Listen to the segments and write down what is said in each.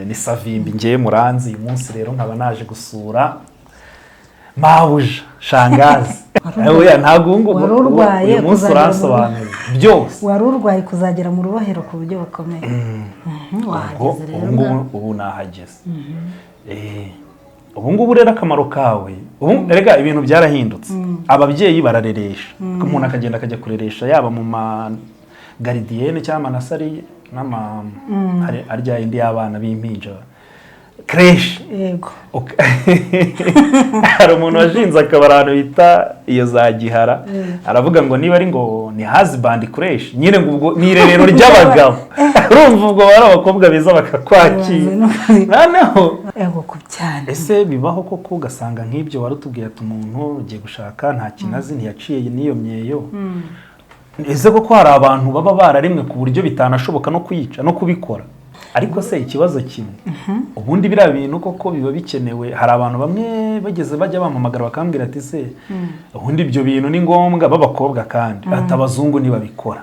ni Savimbi ngiye Muranzi uyu munsi rero nkaba naje gusura mabuja shangazi oya ntago uyu munsi uransobanurira byose wari urwaye kuzagera mu rubohero ku buryo bukomeye wahageze rero ubu nahageze ubu ngubu rero akamaro kawe erega ibintu byarahindutse ababyeyi barareresha ko umuntu akagenda akajya kureresha yaba mu garidiyene cyangwa amanasari arya indi y'abana b'impinja creche yego hari umuntu washinze akabara ahantu bita iyo za Gihara aravuga ngo niba ari ngo ni husband creche nyine ngo ubwo ni irerero ry'abagabo urumva ubwo bari abakobwa beza bakakwakira noneho yego kubyana ese bibaho koko ugasanga nk'ibyo wari utubwiye ati umuntu ugiye gushaka nta kinazi ntiyaciye n'iyo myeyo ese koko hari abantu baba bararemwe ku buryo bitanashoboka no kwica no kubikora ariko se ikibazo kimwe ubundi biriya bintu koko biba bikenewe hari abantu bamwe bageze bajya bampamagara bakambwira ati se ubundi ibyo bintu ni ngombwa b'abakobwa kandi atabazungu ntibabikora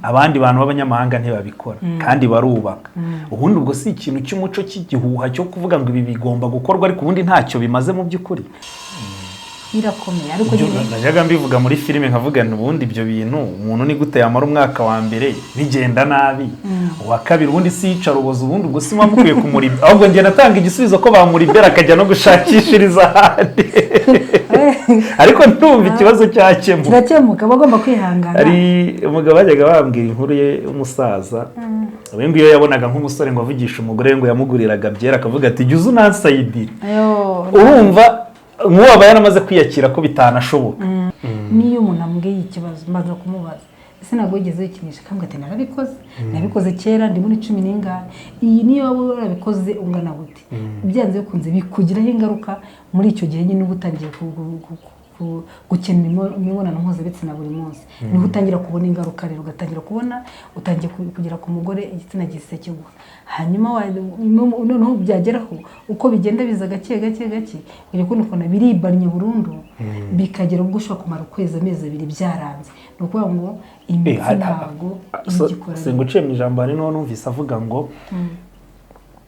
abandi bantu b'abanyamahanga ntibabikora kandi barubaka ubundi ubwo si ikintu cy'umuco cy'igihuha cyo kuvuga ngo ibi bigomba gukorwa ariko ubundi ntacyo bimaze mu by'ukuri birakomeye ariko nyine najyaga mbivuga muri filime nkavuga ubundi ibyo bintu umuntu ni gute yamara umwaka wa mbere bigenda nabi uwa kabiri ubundi si yicara ubuze ubundi ubwo si mukwiye kumuribera ahubwo njye natanga igisubizo ko bamuribera akajya no gushakishiriza ahandi ariko ntumva ikibazo kirakemuka bagomba kwihangana hari umugabo bajyaga bambwira inkuru ye umusaza we ngo iyo yabonaga nk'umusore ngo avugisha umugore ngo yamuguriraga byera akavuga ati jya uza unansayidire urumva nk'uwaba yaramaze kwiyakira ko bitanashoboka niyo umuntu ambwiye ikibazo maze kumubaza ese ntabwo wigeze wikinisha kambwa ati nabikoze kera ndi muri 10 n'ingahe iyi niyo waba warabikoze ungana gute byanze bikunze bikugiraho ingaruka muri icyo gihe nyine uba utangiye gukena imibonano mpuzabitsina buri munsi niho utangira kubona ingaruka rero ugatangira kubona utangiye kugera ku mugore igitsina gise kiguha hanyuma noneho byageraho uko bigenda biza gake uri kubona biribanye burundu bikagera ubwo ushobora kumara ukwezi amezi abiri byaranze ni ukuvuga ngo imitsi ntabwo igikora singuciye mu ijambo hari n'uwo numvise avuga ngo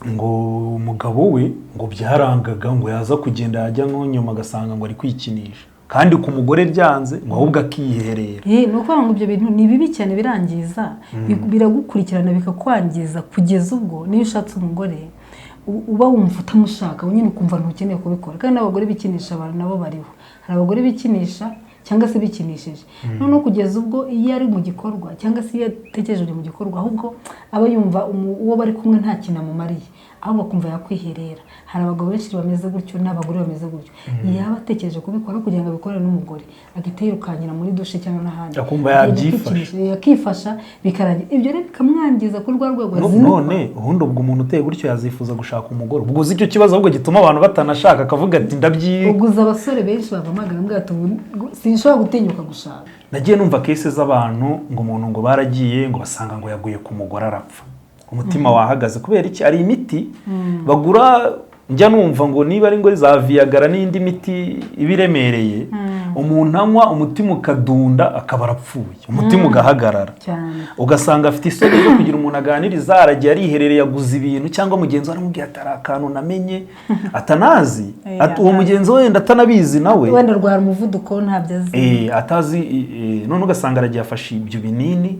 umugabo we ngo byarangaga ngo yaza kugenda yajya nko nyuma agasanga ngo ari kwikinisha kandi ku mugore byanze ngo ahubwo akiherera ni ukuvuga ngo ibyo bintu ni bibi cyane birangiza biragukurikirana bikakwangiza kugeza ubwo niyo ushatse umugore uba wumva utamushaka nyine ukumva ntukeneye kubikora kandi n'abagore bikinisha abantu nabo bariho hari abagore bikinisha cyangwa se bikinishije noneho kugeza ubwo iyo ari mu gikorwa cyangwa se iyo atekereje mu gikorwa ahubwo aba yumva uwo bari kumwe nta kintu amumariye ahubwo akumva yakwiherera hari abagabo benshi bameze gutyo n'abagore bameze gutyo yaba atekereje kubikora kugira ngo abikore n'umugore agahita yirukanyira muri dushe cyangwa n'ahandi akumva yabyifasha yakifasha bikarangira ibyo rero bikamwangiza kuri rwa rwego none ubundi ubwo umuntu uteye gutyo yazifuza gushaka umugore ubwo uzi icyo kibazo ahubwo gituma abantu batanashaka akavuga ati uguza abasore benshi bavamagara mbwato sinshobora gutinyuka gushaka nagiye numva kese z'abantu ngo umuntu ngo baragiye ngo basanga ngo yaguye ku mugore arapfa umutima wahagaze kubera iki ari imiti bagura njya numva ngo niba ari ngo za Viagra n'indi miti ibiremereye umuntu anywa umutima ukadunda akaba arapfuye umutima ugahagarara ugasanga afite isoni zo kugira umuntu aganiriza aragiye ariherereye yaguze ibintu cyangwa mugenzi we aramubwiye atari akantu namenye atanazi uwo mugenzi wenda atanabizi nawe wenda rwara umuvuduko ntabyo azi atazi none ugasanga aragiye afashe ibyo binini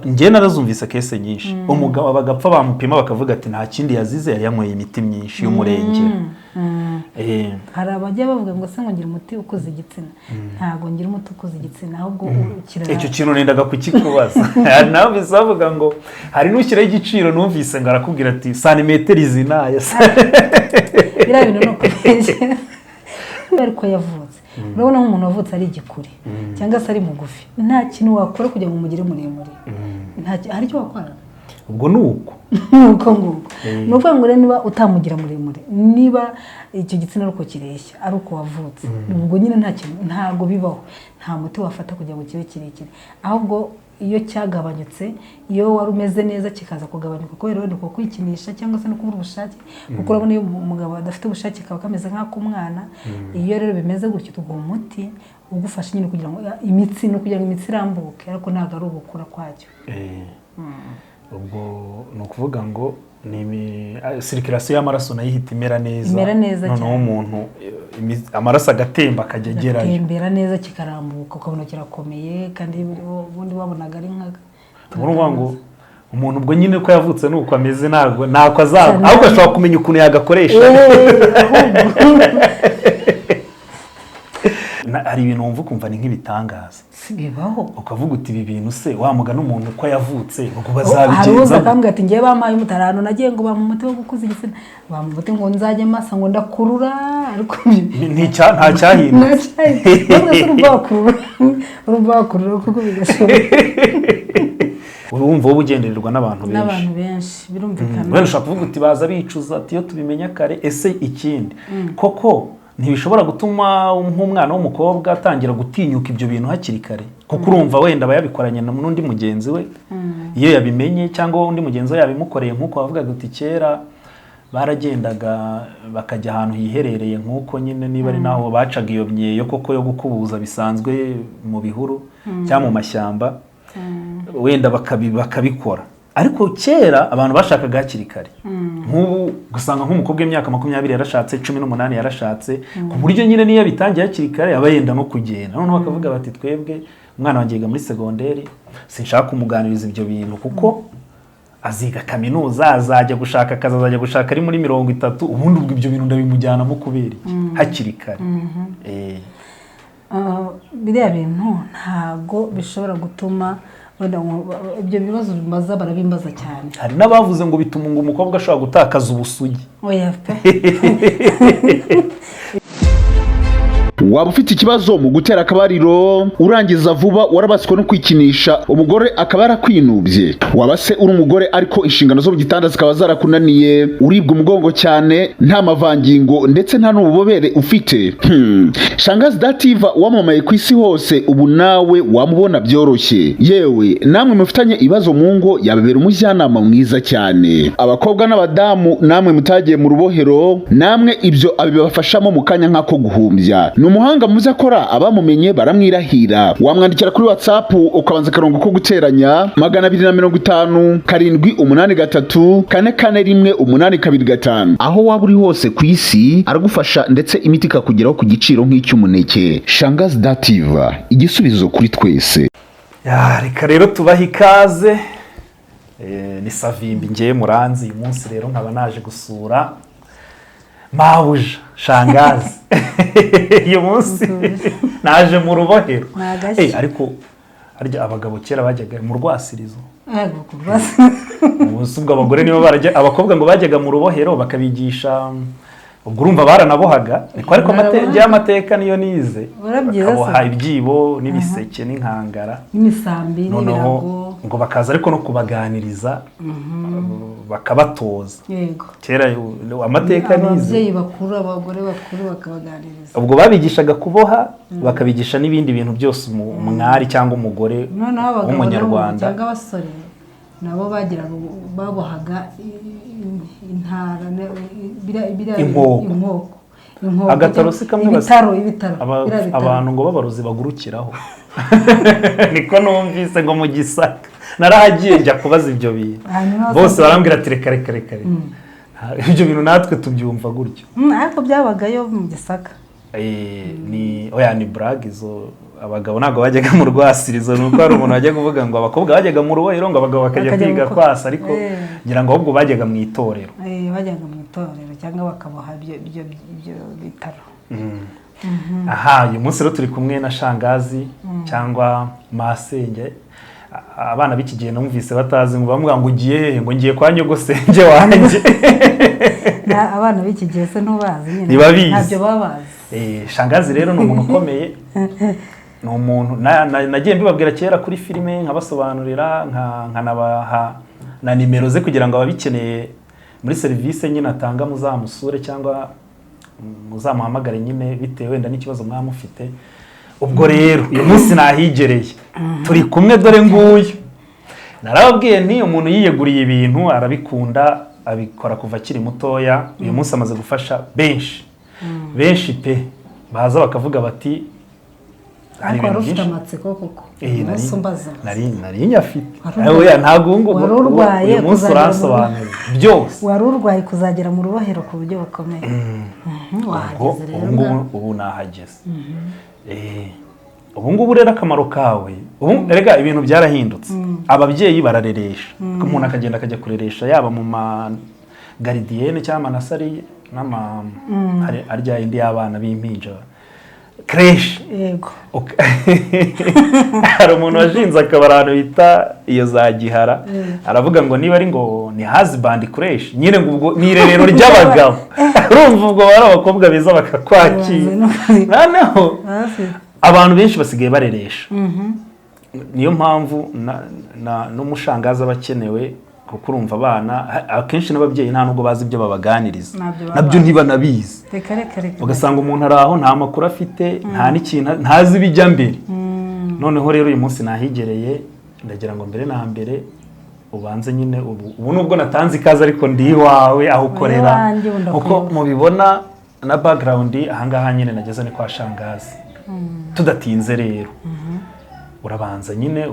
njye narazumvise kese nyinshi umugabo bagapfa bamupima bakavuga ati nta kindi yazize yari yanyweye imiti myinshi y'umurenge hari abajya bavuga ngo se ngo ngira umuti ukoze igitsina ntago ngira umuti ukoze igitsina ahubwo ukirara icyo kintu nendaga kukikubaza nawe bisavuga ngo hari n'ushyiraho igiciro numvise ngo arakubwira ati santimetero izi nayo biriya bintu no kubeshya ariko yavutse urabona nk'umuntu wavutse ari igikuri cyangwa se ari mugufi nta kintu wakora kugira ngo umugire muremure hari icyo wakora ubwo ni uko nguko ni ukuvuga ngo niba utamugira muremure niba icyo gitsina ari uko kireshya ari uko wavutse ubwo nyine ntabwo bibaho nta muti wafata kugira ngo kibe kirekire ahubwo iyo cyagabanyutse iyo wari umeze neza kikaza kugabanyuka kubera wenda uko kwikinisha cyangwa se no kubura ubushake kuko urabona iyo umugabo adafite ubushake kaba kameze nk'ak'umwana iyo rero bimeze gutyo tuguha umuti ugufasha nyine kugira ngo imitsi no kugira ngo imitsi irambuke ariko ntabwo ari ugukura kwacyo ubwo ni ukuvuga ngo ni circulation y'amaraso nayo ihita imera neza noneho umuntu amaraso agatemba akajya agerayo atembera neza kikarambuka ukabona kirakomeye kandi ubundi wabonaga ari nka urumva ngo umuntu ubwo nyine ko yavutse nuko ameze nako azaba ahubwo ashobora kumenya ukuntu yagakoresha hari ibintu wumva ukumva ni nk'ibitangaza bibaho ukavuga uti ibi bintu se wamuga n'umuntu uko yavutse ngo bazabigenza hari uza akambwira ati ngiye bampaye umutarano nagiye ngo bamumote wo gukuza igitsina bamumote ngo nzajye masa ngo ndakurura ariko nta cyahinda urumva wakurura kuko bigashoboka urumva wowe ugendererwa n'abantu benshi birumvikana wenda ushobora kuvuga uti baza bicuza ati iyo tubimenya kare ese ikindi koko ntibishobora gutuma nk'umwana w'umukobwa atangira gutinyuka ibyo bintu hakiri kare kuko urumva wenda bayabikoranye n'undi mugenzi we iyo yabimenye cyangwa undi mugenzi we yabimukoreye nk'uko bavugaga uti kera baragendaga bakajya ahantu hiherereye nk'uko nyine niba ari naho bacaga iyo myeyo koko yo gukubuza bisanzwe mu bihuru cyangwa mu mashyamba wenda bakabikora ariko kera abantu bashakaga hakiri kare nk'ubu gusanga nk'umukobwa w'imyaka 20 yarashatse 18 yarashatse ku buryo nyine niyo bitangiye hakiri kare aba yenda no kugenda noneho bakavuga bati twebwe umwana wanjye yiga muri segonderi sinshaka kumuganiriza ibyo bintu kuko aziga kaminuza azajya gushaka akazi azajya gushaka ari muri 30 ubundi ubwo ibyo bintu ndabimujyanamo kubera hakiri kare biriya bintu ntago bishobora gutuma ibyo bibazo bimaza barabimbaza cyane hari n'abavuze ngo bituma ngo umukobwa ashobora gutakaza ubusugi oya pe waba ufite ikibazo mu gutera akabariro urangiza vuba warabaswe no kwikinisha umugore akaba yarakwinubye waba se uri umugore ariko inshingano zo mu gitanda zikaba zarakunaniye uribwa umugongo cyane nta mavangingo ndetse nta n'ububobere ufite Shangazi Dativa wamamaye ku isi hose ubu nawe wamubona byoroshye yewe namwe mufitanye ibibazo mu ngo yababera umujyanama mwiza cyane abakobwa n'abadamu namwe mutagiye mu rubohero namwe ibyo abibafashamo mu kanya nk'ako guhumbya umuhanga muze akora abamumenye baramwirahira wamwandikira kuri WhatsApp ukabanza karongo ko guteranya 250 783 441 825 aho waba uri hose ku isi aragufasha ndetse imiti ikakugeraho ku giciro nk'icy'umuneke. Shangazi Dativa, igisubizo kuri twese. Reka rero tubaha ikaze ni Savimbi ngiye Muranzi uyu munsi rero nkaba naje gusura Mabuja Shangazi uyu munsi naje mu rubohero ariko harya abagabo kera bajyaga mu rwasirizo ubwo abagore nibo barajya abakobwa ngo bajyaga mu rubohero bakabigisha ubwo urumva baranabohaga ariko amateka niyo nize bakaboha ibyibo n'ibiseke n'inkangara n'imisambi n'ibirago ngo bakaza ariko no kubaganiriza bakabatoza kera amateka nize ababyeyi bakuru abagore bakuru bakabaganiriza ubwo babigishaga kuboha bakabigisha n'ibindi bintu byose umwari cyangwa umugore w'umunyarwanda cyangwa abasore nabo babohaga intara inkoko agatarosi kamwe ibitaro abantu ngo babaruzi bagurukiraho niko numvise ngo mu Gisaka narahagiye njya kubaza ibyo bintu bose barambwira ati reka ibyo bintu natwe tubyumva gutyo ariko byabagayo mu Gisaka ni brag izo abagabo ntago bajyaga mu rwasirizo nuko hari umuntu wajya kuvuga ngo abakobwa bajyaga mu rubohero ngo abagabo bakajya kwiga kwasa ariko ngira ngo ahubwo bajyaga mu itorero bajyaga mu itorero cyangwa bakaboha ibyo bitaro uyu munsi rero turi kumwe na Shangazi cyangwa Masenge abana b'iki gihe numvise batazi ngo bamuga ngo ugiye ngo ngiye kwa nyogosenge wanjye abana b'iki gihe se ntubazi nyine ntabyo babazi Shangazi rero ni umuntu ukomeye ni umuntu nagiye mbibabwira kera kuri filime nkabasobanurira nkanabaha na nimero ze kugira ngo ababikeneye muri serivisi nyine atanga muzamusure cyangwa muzamuhamagare nyine bitewe wenda n'ikibazo mwamufite ubwo rero uyu munsi nahigereye turi kumwe dore nguyu narababwiye nti umuntu yiyeguriye ibintu arabikunda abikora kuva akiri mutoya uyu munsi amaze gufasha benshi pe baza bakavuga bati ariko wari ufite amatsiko koko umunsi umbaza nari nyafite oya ntabwo wari urwaye uyu munsi uransobanurira byose wari urwaye kuzagera mu rubohero ku buryo bukomeye wahageze rero ubu nahageze ubu ngubu rero akamaro kawe erega ibintu byarahindutse ababyeyi barareresha umuntu akagenda akajya kureresha yaba mu magaridiyene cyangwa amanasari arya indi y'abana b'impinja kreshi yego hari umuntu washinze akabari ahantu bita iyo za Gihara aravuga ngo niba ari ngo ni husband kreshi nyine ngo ubwo ni irerero ry'abagabo urumva ubwo bari abakobwa beza bakakwakira noneho abantu benshi basigaye bareresha niyo mpamvu n'umushangaza bakenewe kuko urumva abana akenshi n'ababyeyi nta nubwo bazi ibyo babaganiriza nabyo ntibanabizi ugasanga umuntu ari aho nta makuru afite nta n'ikintu ntazi ibijya mbere noneho rero uyu munsi nahigereye ndagira ngo mbere na mbere ubanze nyine ubu nubwo natanze ikaze ariko ndi iwawe aho ukorera uko mubibona na background ahangaha nyine nageze ni kwa shangazi tudatinze rero urabanza nyine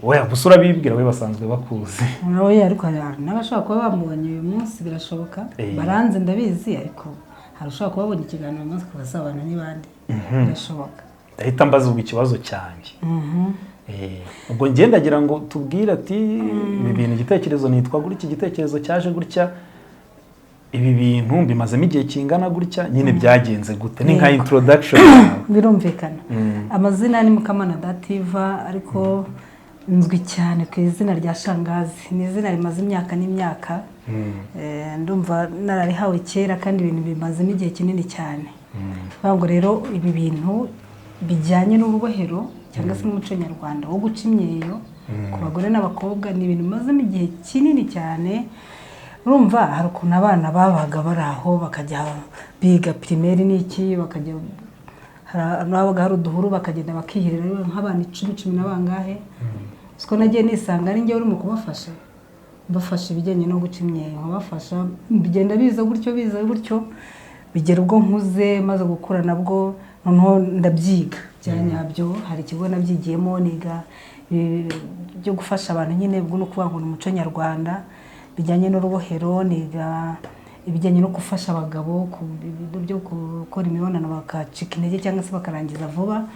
oya gusa urabibwira we basanzwe bakuzi oya ariko n'abashaka kuba bamubonye uyu munsi birashoboka baranze ndabizi ariko hari ushaka kuba babonye ikiganiro uyu munsi kubasabana n'ibandi birashoboka ndahita mbaza ubwo ikibazo cyanjye ubwo ngendagira ngo tubwire ati ibi bintu igitekerezo nitwa gutya igitekerezo cyaje gutya ibi bintu bimazemo igihe kingana gutya nyine byagenze gute ni nka introduction birumvikana amazina ni Mukamana Dativa ariko nzwi cyane ku izina rya Shangazi ni izina rimaze imyaka n'imyaka ndumva nararihawe kera kandi ibintu bimazemo igihe kinini cyane ngo rero ibi bintu bijyanye n'urubohero cyangwa se n'umuco nyarwanda wo guca imyeyo ku bagore n'abakobwa ni ibintu bimazemo igihe kinini cyane urumva hari ukuntu abana babaga bari aho bakajya biga primaire n'iki bakajya nabaga hari uduhuru bakagenda bakihirira nk'abana 10 na bangahe siko nagiye nisanga ari njye uri mu kubafasha bafasha ibijyanye no guca imyeyo nkabafasha bigenda biza gutyo bigera ubwo nkuze maze gukura nabwo noneho ndabyiga byanyabyo hari ikigo nabyigiyemo niga byo gufasha abantu nyine bwo no kubangura umuco nyarwanda bijyanye n'urubohero niga ibijyanye no gufasha abagabo ku byo gukora imibonano bakacika intege cyangwa se bakarangiza vuba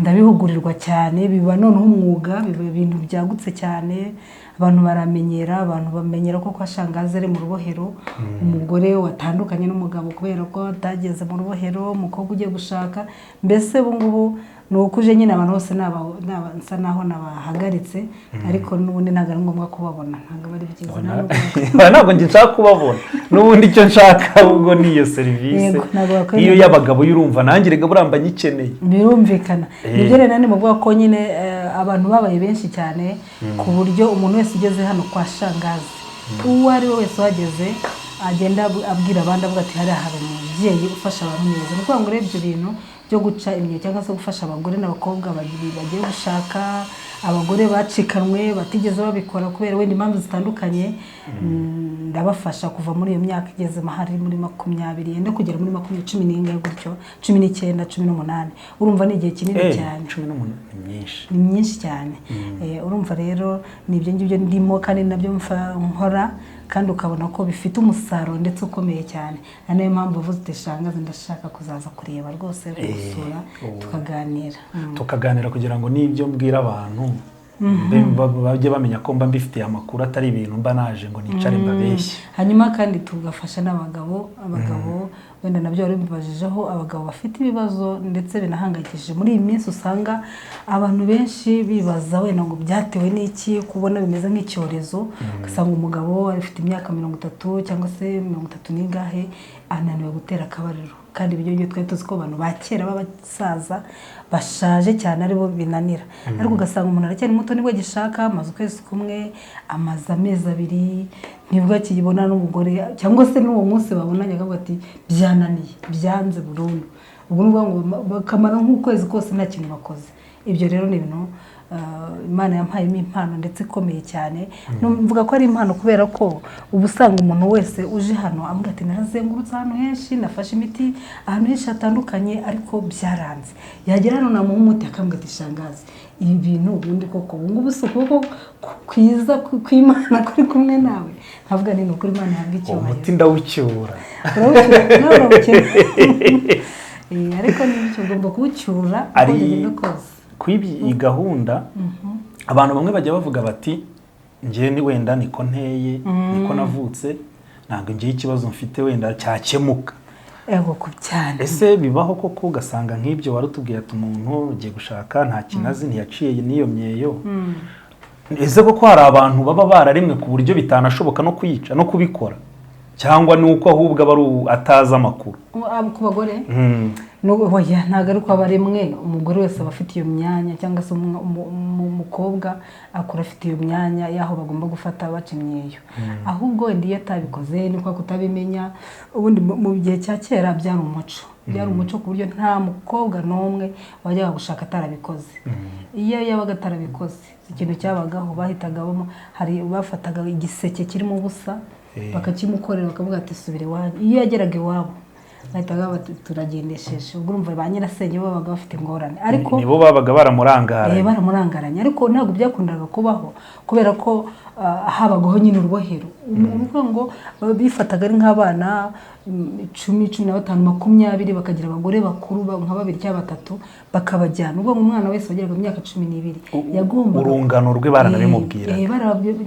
ndabihugurirwa cyane biba noneho umwuga biba ibintu byagutse cyane abantu baramenyera abantu bamenyera ko kwa Shangazi ari mu rubohero umugore watandukanye n'umugabo kubera ko atageze mu rubohero umukobwa ugiye gushaka mbese ubu ngubu nukuje nyine abantu bose nsa naho nabahagaritse ariko n'ubundi ntabwo ari ngombwa kubabona ntabwo bari byiza ntabwo njye nshaka kubabona n'ubundi icyo nshaka ahubwo ni iyo serivisi iyo y'abagabo y'urumva nanjye rega buramba nyikeneye birumvikana nibyo rero ni mu bwoko ko nyine abantu babaye benshi cyane ku buryo umuntu wese ugeze hano kwa Shangazi uwo ari we wese wageze agenda abwira abandi avuga ati hari umubyeyi ufasha abantu neza ni ukuvuga ngo rero ibyo bintu byo guca imyeyo cyangwa se gufasha abagore n'abakobwa bagiye gushaka abagore bacikanwe batigeze babikora kubera wenda impamvu zitandukanye ndabafasha kuva muri iyo myaka igeze mahari muri 20 yenda kugera muri 10 gutyo 19 18 urumva ni igihe kinini cyane 18 ni myinshi cyane urumva rero ni ibyo ngibyo ndimo kandi nabyo nkora kandi ukabona ko bifite umusaruro ndetse ukomeye cyane nayo mpamvu uvuze Shangazi ndashaka kuzaza kureba rwose gusura tukaganira kugira ngo nibyo mbwira abantu bajye bamenya ko mba mbifitiye amakuru atari ibintu mba naje ngo nicare mbabeshye hanyuma kandi tugafasha n'abagabo wenda nabyo bari bibajijeho abagabo bafite ibibazo ndetse binahangayikishije muri iyi minsi usanga abantu benshi bibaza wenda ngo byatewe n'iki kubona bimeze nk'icyorezo ugasanga umugabo afite imyaka 30 cyangwa se 30 n'ingahe ananiwe gutera akabariro kandi ibyo byo twari tuzi ko abantu bakera b'abasaza bashaje cyane aribo binanira ariko ugasanga umuntu aracyari muto nibwo gishaka amaze ukwezi kumwe amaze amezi 2 nibwo akiyibona n'umugore cyangwa se n'uwo munsi babonanye akavuga ati byananiye byanze burundu ubwo nubwo ngo bakamara nk'ukwezi kose nta kintu bakoze ibyo rero ni ibintu Imana yampayemo impano ndetse ikomeye cyane. Mvuga ko ari impano kubera ko ubu usanga umuntu wese uje hano avuga ati narazengurutse ahantu henshi, nafashe imiti ahantu henshi hatandukanye ariko byaranze. Yagera hano namuha umuti akambwira ati shangazi, ibi bintu ubundi koko ubu ngubu si ukuboko kwiza kw'Imana kuri kumwe nawe. Nkavuga ni ukuri Imana yabwiye icyubahiro. Umuti ndawucyura. Ariko n'icyo ugomba kuwucyura uko bigenda kose. Iyi gahunda abantu bamwe bajya bavuga bati njye ni wenda niko nteye, niko navutse, ntabwo ngiye ikibazo mfite wenda cyakemuka. Ego kubyana. Ese bibaho koko ugasanga nk'ibyo warutubwiye ati umuntu ugiye gushaka nta kinazi ntiyaciye n'iyo myeyo. Ese koko hari abantu baba bararemwe ku buryo bitanashoboka no kuyica no kubikora, cyangwa nuko ahubwo aba atazi amakuru ku bagore? Ntabwo ari uko aba rimwe. Umugore wese aba afite iyo myanya, cyangwa se umukobwa akura afite iyo myanya y'aho bagomba gufata baca imyeyo. Ahubwo wenda iyo atabikoze ni kwa kutabimenya. Ubundi mu gihe cya kera byari umuco ku buryo nta mukobwa n'umwe wajyaga gushaka atarabikoze. Iyo yabaga atarabikoze ikintu cyabagaho bahitagamo, bafataga igiseke kirimo ubusa bakakimukorera bakavuga ati subire iwanyu. Iyo yageraga iwabo bahitaga turagendesheje. Ubwo urumva ba nyirasenge bo babaga bafite ingorane, ariko nibo babaga baramurangaranye. Ariko ntabwo byakundaga kubaho kubera ko habagaho nyine urubohero. Uvuga ngo bifataga ari nk'abana 10, 15, 20 bakagira abagore bakuru nka 2 cyangwa 3 bakabajyana. Ubwo umwana wese wageraga mu myaka 12 yagomba urungano rwe baranabimubwira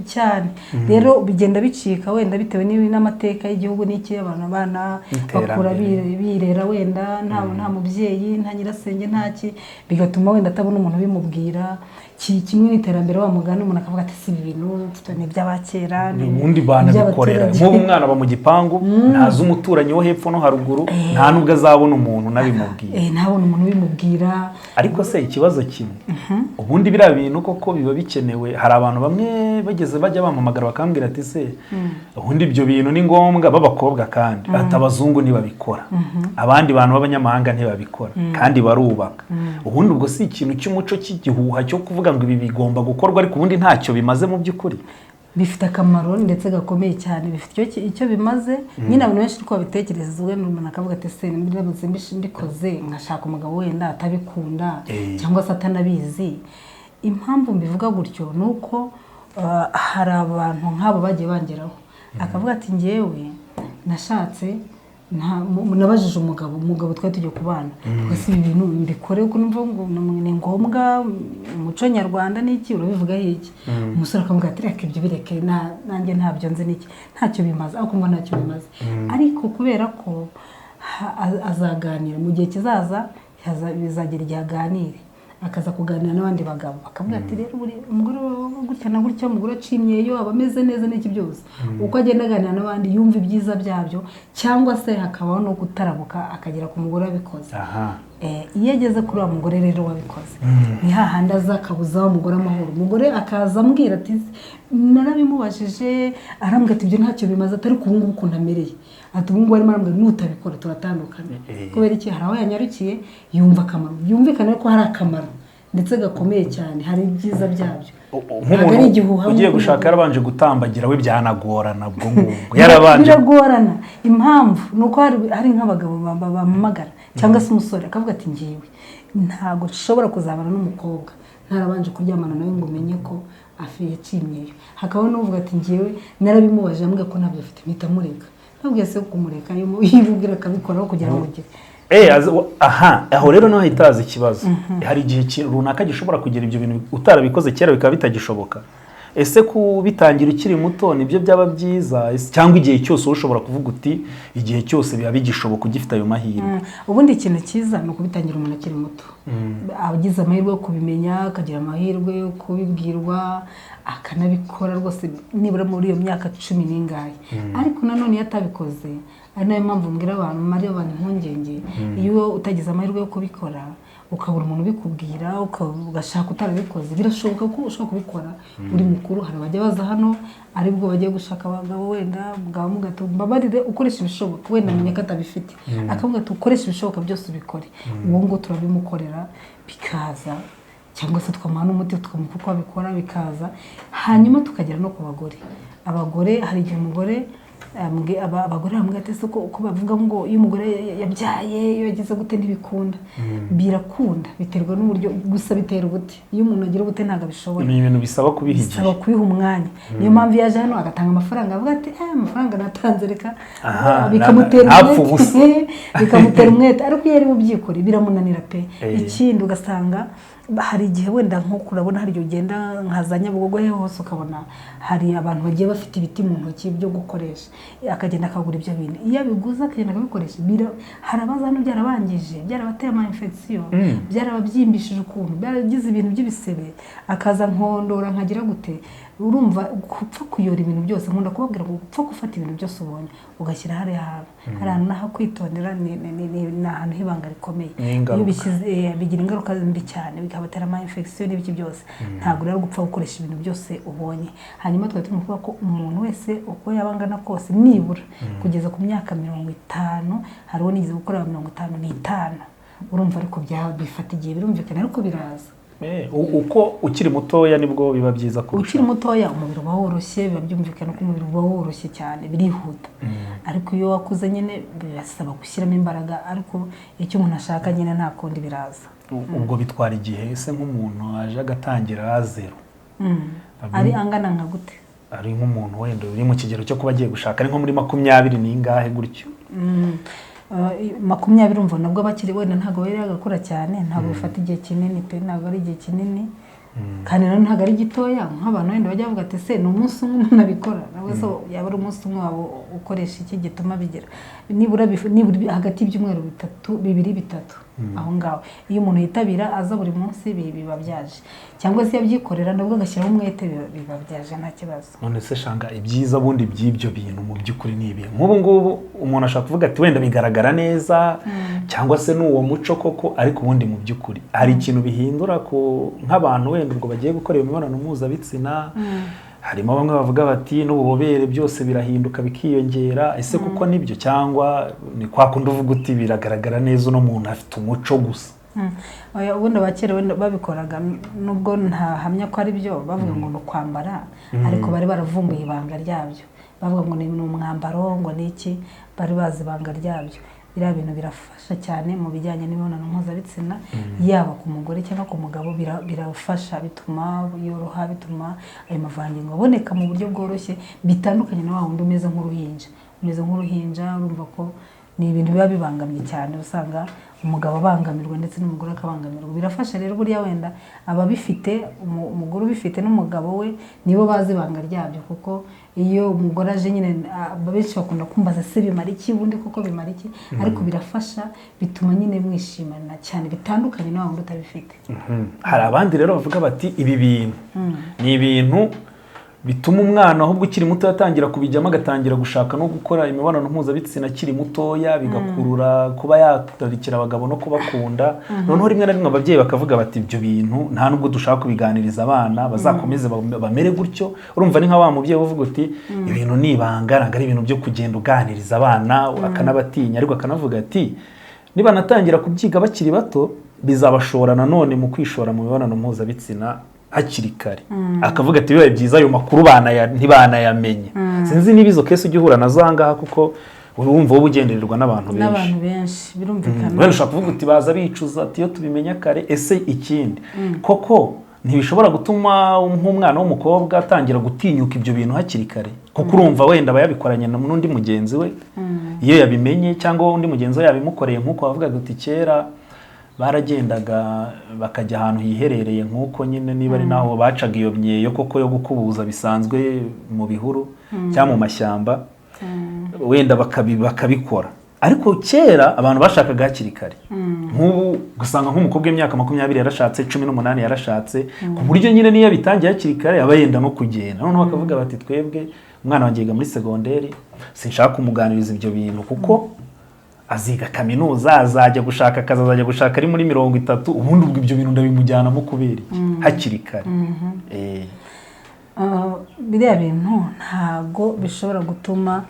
cyane. Rero bigenda bicika wenda bitewe n'amateka y'igihugu n'iki abana bakura birera wenda nta mubyeyi nta nyirasenge ntaki, bigatuma wenda atabona umuntu bimubwira. Kimwe n'iterambere wa mugani umuntu akavuga ati si ibintu ni by'abakera n'ubundi banabikorera. Nk'ubu umwana aba mu gipangu ntazi umuturanyi wo hepfo no haruguru, nta nubwo azabona umuntu nabimubwira. Ntabona umuntu bimubwira. Ariko se ikibazo kimwe, ubundi biriya bintu koko biba bikenewe. Hari abantu bamwe bajya bampamagara bakambwira ati se ubundi ibyo bintu ni ngombwa b'abakobwa kandi atabazungu ntibabikora, abandi bantu b'abanyamahanga ntibabikora kandi barubaka. Ubundi ubwo si ikintu cy'umuco cy'igihuha cyo kuvuga ngo ibi bigomba gukorwa ariko ubundi ntacyo bimaze mu by'ukuri? Bifite akamaro ndetse gakomeye cyane. Bifite icyo bimaze nyine abantu benshi ko babitekereza. Umuntu akavuga ati se ndamutse mbikoze nkashaka umugabo wenda atabikunda cyangwa se atanabizi. Impamvu mbivuga gutyo nuko hari abantu nk'abo bagiye bangeraho akavuga ati ngewe nashatse nabajije umugabo twari tugiye kubana twese ibi bintu mbikore uko numva ngo ni ngombwa umuco nyarwanda n'iki urabivuga iki? Umusore akamubwira ati reka ibyo bireke nanjye ntabyo nzi n'iki ntacyo bimaze, aho kumva ntacyo bimaze. Ariko kubera ko azaganira mu gihe kizaza bizagera igihe aganire akaza kuganira n'abandi bagabo bakavuga ati rero umugore gutya na gutya umugore acimyeyo aba ameze neza n'iki byose. Uko agenda aganira n'abandi yumva ibyiza byabyo, cyangwa se hakabaho no gutarabuka akagera ku mugore wabikoze. Iyo ageze kuri wa mugore rero wabikoze ni hahandi azakabuza wa mugore amahoro. Umugore akaza ambwira ati narabimubajije arambwira ati ibyo ntacyo bimaze atari ku ngubu ukuntu amereye. Ati ubu ngubu arimo arambwira nutabikora turatandukana. Kubera iki? Hari aho yanyarukiye yumva akamaro, byumvikane ko hari akamaro ndetse gakomeye cyane, hari ibyiza byabyo. Nk'umuntu ugiye gushaka yarabanje gutambagira we byanagorana ubwo ngubwo yarabanje biragorana. Impamvu nuko hari nk'abagabo bamamagara cyangwa se umusore akavuga ati ngiwe ntago nshobora kuzabana n'umukobwa ntarabanje kuryamana nawe ngo umenye ko yacimyeyo. Hakaba n'uvuga ati ngiwe narabimubajije ambwira ko ntabyo afite mpita mureka. Ntabwo yase kumureka yibubwira akabikoraho kugira ngo ugire aho rero naho hitaza ikibazo. Hari igihe runaka gishobora kugira ibyo bintu utarabikoze kera bikaba bitagishoboka. Ese kubitangira ukiri muto nibyo byaba byiza cyangwa igihe cyose ushobora kuvuga uti igihe cyose biba bigishoboka ugifite ayo mahirwe? Ubundi ikintu cyiza ni ukubitangira umuntu akiri muto, abagize amahirwe yo kubimenya akagira amahirwe yo kubibwirwa akanabikora rwose nibura muri iyo myaka 10 n'ingahe. Ariko nanone iyo atabikoze ari nayo mpamvu mbwira abantu mari abantu impungenge, iyo utagize amahirwe yo kubikora ukabura umuntu ubikubwira ugashaka utarabikoze, birashoboka ko ushobora kubikora uri mukuru. Hari abajya baza hano aribwo bagiye gushaka abagabo wenda bwa mugato mbabarire ukoresha ibishoboka wenda menye ko atabifite, akavuga ati ukoresha ibishoboka byose ubikore. Uwo ngo turabimukorera bikaza cyangwa se tukamuha n'umuti tukamuha uko abikora bikaza. Hanyuma tukagera no ku abagore hari igihe umugore abagore bamubwira ati uko bavuga ngo iyo umugore yabyaye iyo yagize gute ntibikunda. Birakunda, biterwa n'uburyo, gusa bitera ubute. Iyo umuntu agira ubute ntabwo abishobora, ni ibintu bisaba kubiha igihe, bisaba kubiha umwanya. Niyo mpamvu yaje hano agatanga amafaranga, avuga ati amafaranga natanze reka bikamutera umwete. Ariko iyo ari mu byikuri biramunanira pe. Ikindi ugasanga hari igihe wenda nk'uko urabona hari igihe ugenda nka Nyabugogo hose ukabona hari abantu bagiye bafite ibiti mu ntoki byo gukoresha, akagenda akagura ibyo bintu. Iyo abiguze akagenda akabikoresha, hari abaza hano byarabangije, byarabateye ama infection, byarababyimbishije ukuntu, byaragize ibintu by'ibisebe, akaza nkondora nkagira gute. Urumva gupfa kuyora ibintu byose, nkunda kubabwira ngo gupfa gufata ibintu byose ubonye ugashyira hariya hantu, hari ahantu naho kwitondera, ni ahantu h'ibanga rikomeye. Iyo bishyize bigira ingaruka mbi cyane, bikabatera ama infection n'ibiki byose. Ntabwo rero gupfa gukoresha ibintu byose ubonye. Hanyuma twari tumuvuga ko umuntu wese uko yabangana kose nibura kugeza ku myaka 50, hariho nigeze gukora 55. Urumva ariko bifata igihe, birumvikana ariko biraza. Uko ukiri mutoya nibwo biba byiza kurusha. Ukiri mutoya umubiri uba woroshye, biba byumvikana ko umubiri uba woroshye cyane, birihuta. Ariko iyo wakuze nyine birasaba gushyiramo imbaraga, ariko icyo umuntu ashaka nyine nta kundi biraza. Ubwo bitwara igihe ese nk'umuntu aje agatangira zero, ari angana nka gute? Ari nk'umuntu wenda uri mu kigero cyo kuba agiye gushaka, ari nko muri 20 n'ingahe gutyo. 20 urumva nabwo bakiri wenda ntago bari agakura cyane, ntago bifata igihe kinini pe, ntago ari igihe kinini kandi ntago ari gitoya. Nk'abantu wenda bajya bavuga ati se ni umunsi umwe umuntu abikora, nawe so yaba ari umunsi umwe wabo ukoresha iki gituma bigera nibura hagati y'ibyumweru 2-3 aho ngaho. Iyo umuntu yitabira aza buri munsi biba byaje, cyangwa se yabyikorera nabwo agashyiraho umwete biba byaje nta kibazo. None se shanga ibyiza bundi by'ibyo bintu mu by'ukuri ni ibi. Nk'ubu ngubu umuntu ashaka kuvuga ati wenda bigaragara neza cyangwa se n'uwo muco koko, ariko ubundi mu by'ukuri hari ikintu bihindura ku nk'abantu wenda ubwo bagiye gukora imibonano mpuzabitsina. Harimo bamwe bavuga bati n'ububobere byose birahinduka bikiyongera. Ese kuko nibyo cyangwa ni kwa kundi uvuga uti biragaragara neza uno muntu afite umuco gusa? Ubundi abakera wenda babikoraga, nubwo ntahamya ko ari byo, bavuga ngo no kwambara, ariko bari baravumbuye ibanga ryabyo. Bavuga ngo ni umwambaro, ngo niki, bari bazi ibanga ryabyo. Biriya bintu birafasha cyane mu bijyanye n'imibonano mpuzabitsina, yaba ku mugore cyangwa ku mugabo. Birafasha, bituma yoroha, bituma ayo mavangingo aboneka mu buryo bworoshye, bitandukanye na wa wundi umeze nk'uruhinja. Urumva ko ni ibintu biba bibangamye cyane, usanga umugabo abangamirwa ndetse n'umugore akabangamirwa. Birafasha rero buriya wenda ababifite, umugore ubifite n'umugabo we nibo bazi ibanga ryabyo, kuko iyo umugore aje nyine benshi bakunda kumbaza se bimara iki, ubundi koko bimara iki. Ariko birafasha, bituma nyine mwishimana cyane, bitandukanye na wundi utabifite. Hari abandi rero bavuga bati ibi bintu ni ibintu bituma umwana ahubwo ukiri muto yatangira kubijyamo, agatangira gushaka no gukora imibonano mpuzabitsina akiri mutoya, bigakurura kuba yatarikira abagabo no kubakunda. Noneho rimwe na rimwe ababyeyi bakavuga bati ibyo bintu nta nubwo dushaka kubiganiriza abana, bazakomeze bamere gutyo. Urumva ni nka wa mubyeyi uvuga uti ibintu ni ibanga, ntabwo ari ibintu byo kugenda uganiriza abana, akanabatinya. Ariko akanavuga ati niba natangira kubyiga bakiri bato, bizabashora nanone mu kwishora mu mibonano mpuzabitsina hakiri kare. Akavuga ati bibaye byiza ayo makuru ntibanayamenye. Sinzi niba izo kese ujya uhura nazo ahangaha, kuko wumva wowe ugendererwa n'abantu benshi birumvikana. Wenda ushaka kuvuga uti baza bicuza ati iyo tubimenya kare. Ese ikindi koko ntibishobora gutuma nk'umwana w'umukobwa atangira gutinyuka ibyo bintu hakiri kare? Kuko urumva wenda bayabikoranye n'undi mugenzi we, iyo yabimenye cyangwa undi mugenzi we yabimukoreye, nk'uko bavugaga uti kera baragendaga bakajya ahantu hiherereye nk'uko nyine, niba ari naho bacaga iyo myeyo koko yo gukubuza bisanzwe mu bihuru cyangwa mu mashyamba, wenda bakabikora. Ariko kera abantu bashakaga hakiri kare. Nk'ubu gusanga nk'umukobwa w'imyaka 20 yarashatse, 18 yarashatse, ku buryo nyine niyo bitangiye hakiri kare aba yenda no kugenda. Noneho bakavuga bati twebwe umwana wanjye yiga muri segonderi, sinshaka kumuganiriza ibyo bintu kuko aziga kaminuza, azajya gushaka akazi, azajya gushaka ari muri 30, ubundi ubwo ibyo bintu ndabimujyanamo kubera hakiri kare. Biriya bintu ntago bishobora gutuma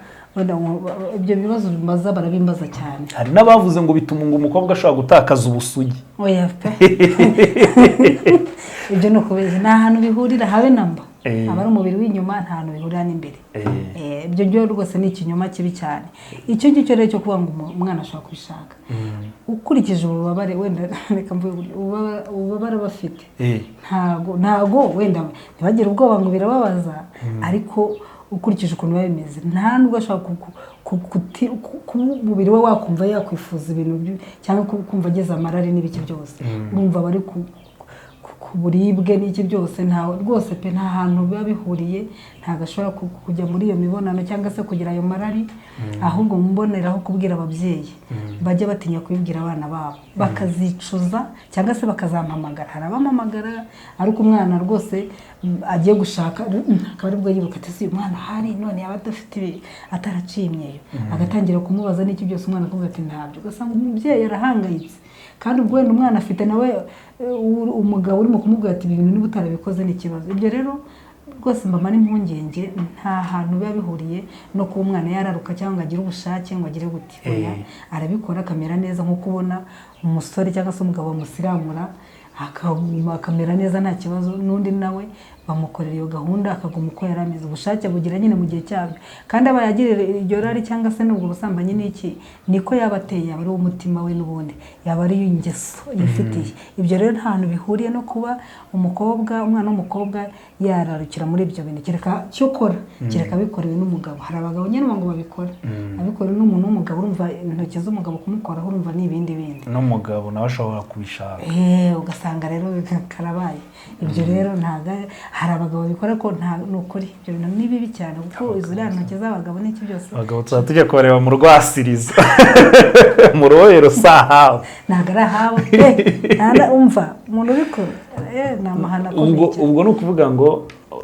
ibyo bibazo bimaza barabimbaza cyane. Hari n'abavuze ngo bituma ngo umukobwa ashobora gutakaza ubusugi. Oya pe. ibyo ni ukubeshya nta hantu bihurira habe namba aba ari umubiri w'inyuma nta hantu bihurira n'imbere ibyo byo rwose ni ikinyoma kibi cyane icyo ngicyo rero cyo kuvuga ngo umwana ashobora kubishaka ukurikije ububabare wenda reka mvuge ububabare bafite ntago wenda ntibagire ubwoba ngo birababaza ariko ukurikije ukuntu biba bimeze nta nubwo ashobora umubiri we wakumva yakwifuza ibintu cyangwa kumva ageze amarari n'ibiki byose urumva bari ku buribwe n'iki byose rwose pe nta hantu biba bihuriye ntabwo ashobora kujya muri iyo mibonano cyangwa se kugira ayo marari ahubwo mboneraho kubwira ababyeyi bajya batinya kubibwira abana babo bakazicuza cyangwa se bakazampamagara hari abampamagara ariko umwana rwose agiye gushaka akaba aribwo yibuka ati si umwana hari none yaba adafite ataraciye imyeyo agatangira kumubaza n'iki byose umwana akavuga ati ntabyo ugasanga umubyeyi arahangayitse kandi ubwo wenda umwana afite nawe umugabo urimo kumubwira ati ibintu niba utarabikoze ni ikibazo ibyo rero rwose mbama n'impungenge nta hantu biba bihuriye no kuba umwana yararuka cyangwa agire ubushake ngo agire gute arabikora akamera neza nko kubona umusore cyangwa se umugabo bamusiramura akamera neza nta kibazo n'undi nawe bamukorera iyo gahunda akaguma uko yari ameze ubushake bugira nyine mu gihe cyabyo kandi aba yagirira iryo rari cyangwa se n'ubwo busambanyi n'iki niko yaba ateye yaba ari umutima we n'ubundi yaba ari ingeso yifitiye ibyo rero nta hantu bihuriye no kuba umwana w'umukobwa yararukira muri ibyo bintu kereka cyo kora kereka bikorewe n'umugabo hari abagabo nyine ngo babikora abikorewe n'umuntu w'umugabo urumva intoki z'umugabo kumukoraho urumva n'ibindi bindi n'umugabo nawe ashobora kubishaka ugasanga rero karabaye ibyo rero ntago hari abagabo babikora ko ni ukuri ibyo bintu ni bibi cyane kuko izuriya ntoki z'abagabo n'iki byose abagabo tuba tujya kubareba mu rwasirizo mu rubohero sahawe ntabwo ari ahawe umva umuntu ubikora ni amahano akomeye cyane ubwo ni ukuvuga ngo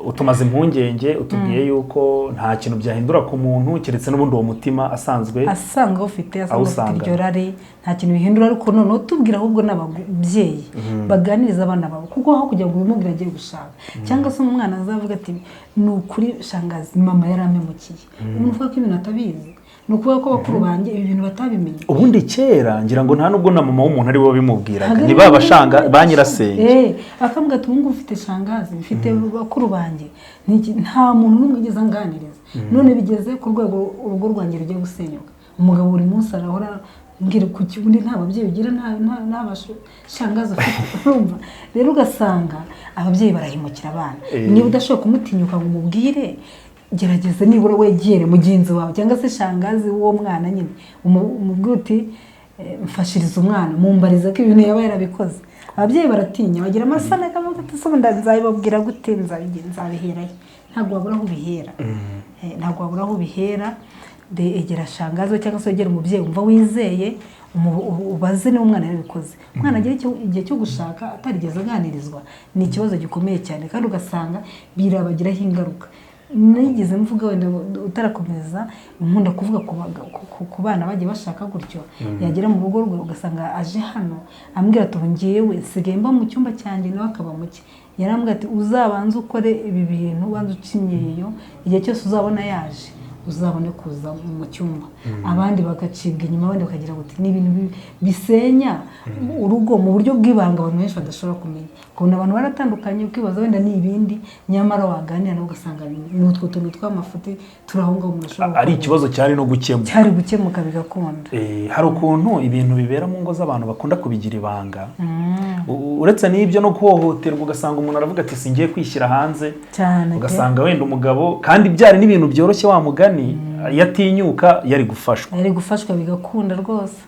utumaze impungenge utubwiye yuko nta kintu byahindura ku muntu keretse n'ubundi uwo mutima asanzwe ufite iryo rari nta kintu bihindura ariko noneho tubwira ahubwo n'ababyeyi baganiriza abana babo kuko aho kugira ngo ubimubwire agiye gushaka cyangwa se umwana azavuga ati ni ukuri shangazi mama yaramemukiye umuntu uvuga ko ibintu atabizi ni ukuvuga ko bakuru banjye ibi bintu batabimenye ubundi kera ngira ngo nta nubwo na mama w'umuntu ari we wabimubwiraga ni ba bashanga ba nyirasenge akavuga ati ubu ngubu ufite shangazi mfite bakuru banjye nta muntu n'umwe ugeze anganiriza none bigeze ku rwego urugo rwanjye rugiye gusenyuka umugabo buri munsi arahora mbwira ku kibundi nta babyeyi ugira nta bashangazi ufite urumva rero ugasanga ababyeyi barahimukira abana niba udashobora kumutinyuka ngo umubwire gerageza nibura wegere mugenzi wawe cyangwa se shangazi w'uwo mwana nyine umubwire uti mfashiriza umwana mumbariza ko ibintu yaba yarabikoze ababyeyi baratinya bagira amasana akavuga ati se nzabibabwira gute nzabiherayo ntabwo wabura aho ubihera egera shangazi cyangwa se wegera umubyeyi wumva wizeye ubaze niba umwana yarabikoze umwana agira igihe cyo gushaka atarigeze aganirizwa ni ikibazo gikomeye cyane kandi ugasanga birabagiraho ingaruka nigeze mvuga wenda utarakomeza nkunda kuvuga ku bana bagiye bashaka gutyo yagera mu rugo rwe ugasanga aje hano ambwira ati ngewe nsigaye mba mu cyumba cyanjye nawe akaba muke yarambwira ati uzabanze ukore ibi bintu ubanze ucinyeyo igihe cyose uzabona yaje uzabone kuza mu cyumba abandi bagacibwa inyuma abandi bakagira ngo ni ibintu bisenya urugo mu buryo bw'ibanga abantu benshi badashobora kumenya kubona abantu baratandukanye ukibaza wenda ni ibindi nyamara waganira nawe ugasanga ni utwo tuntu tw'amafuti turaho ngaho umuntu ashobora ari ikibazo cyari no gukemuka cyari gukemuka bigakunda hari ukuntu ibintu bibera mu ngo z'abantu bakunda kubigira ibanga uretse n'ibyo no kuhohoterwa ugasanga umuntu aravuga ati singiye kwishyira hanze ugasanga wenda umugabo kandi byari n'ibintu byoroshye wa mugani yatinyuka yari gufashwa bigakunda rwose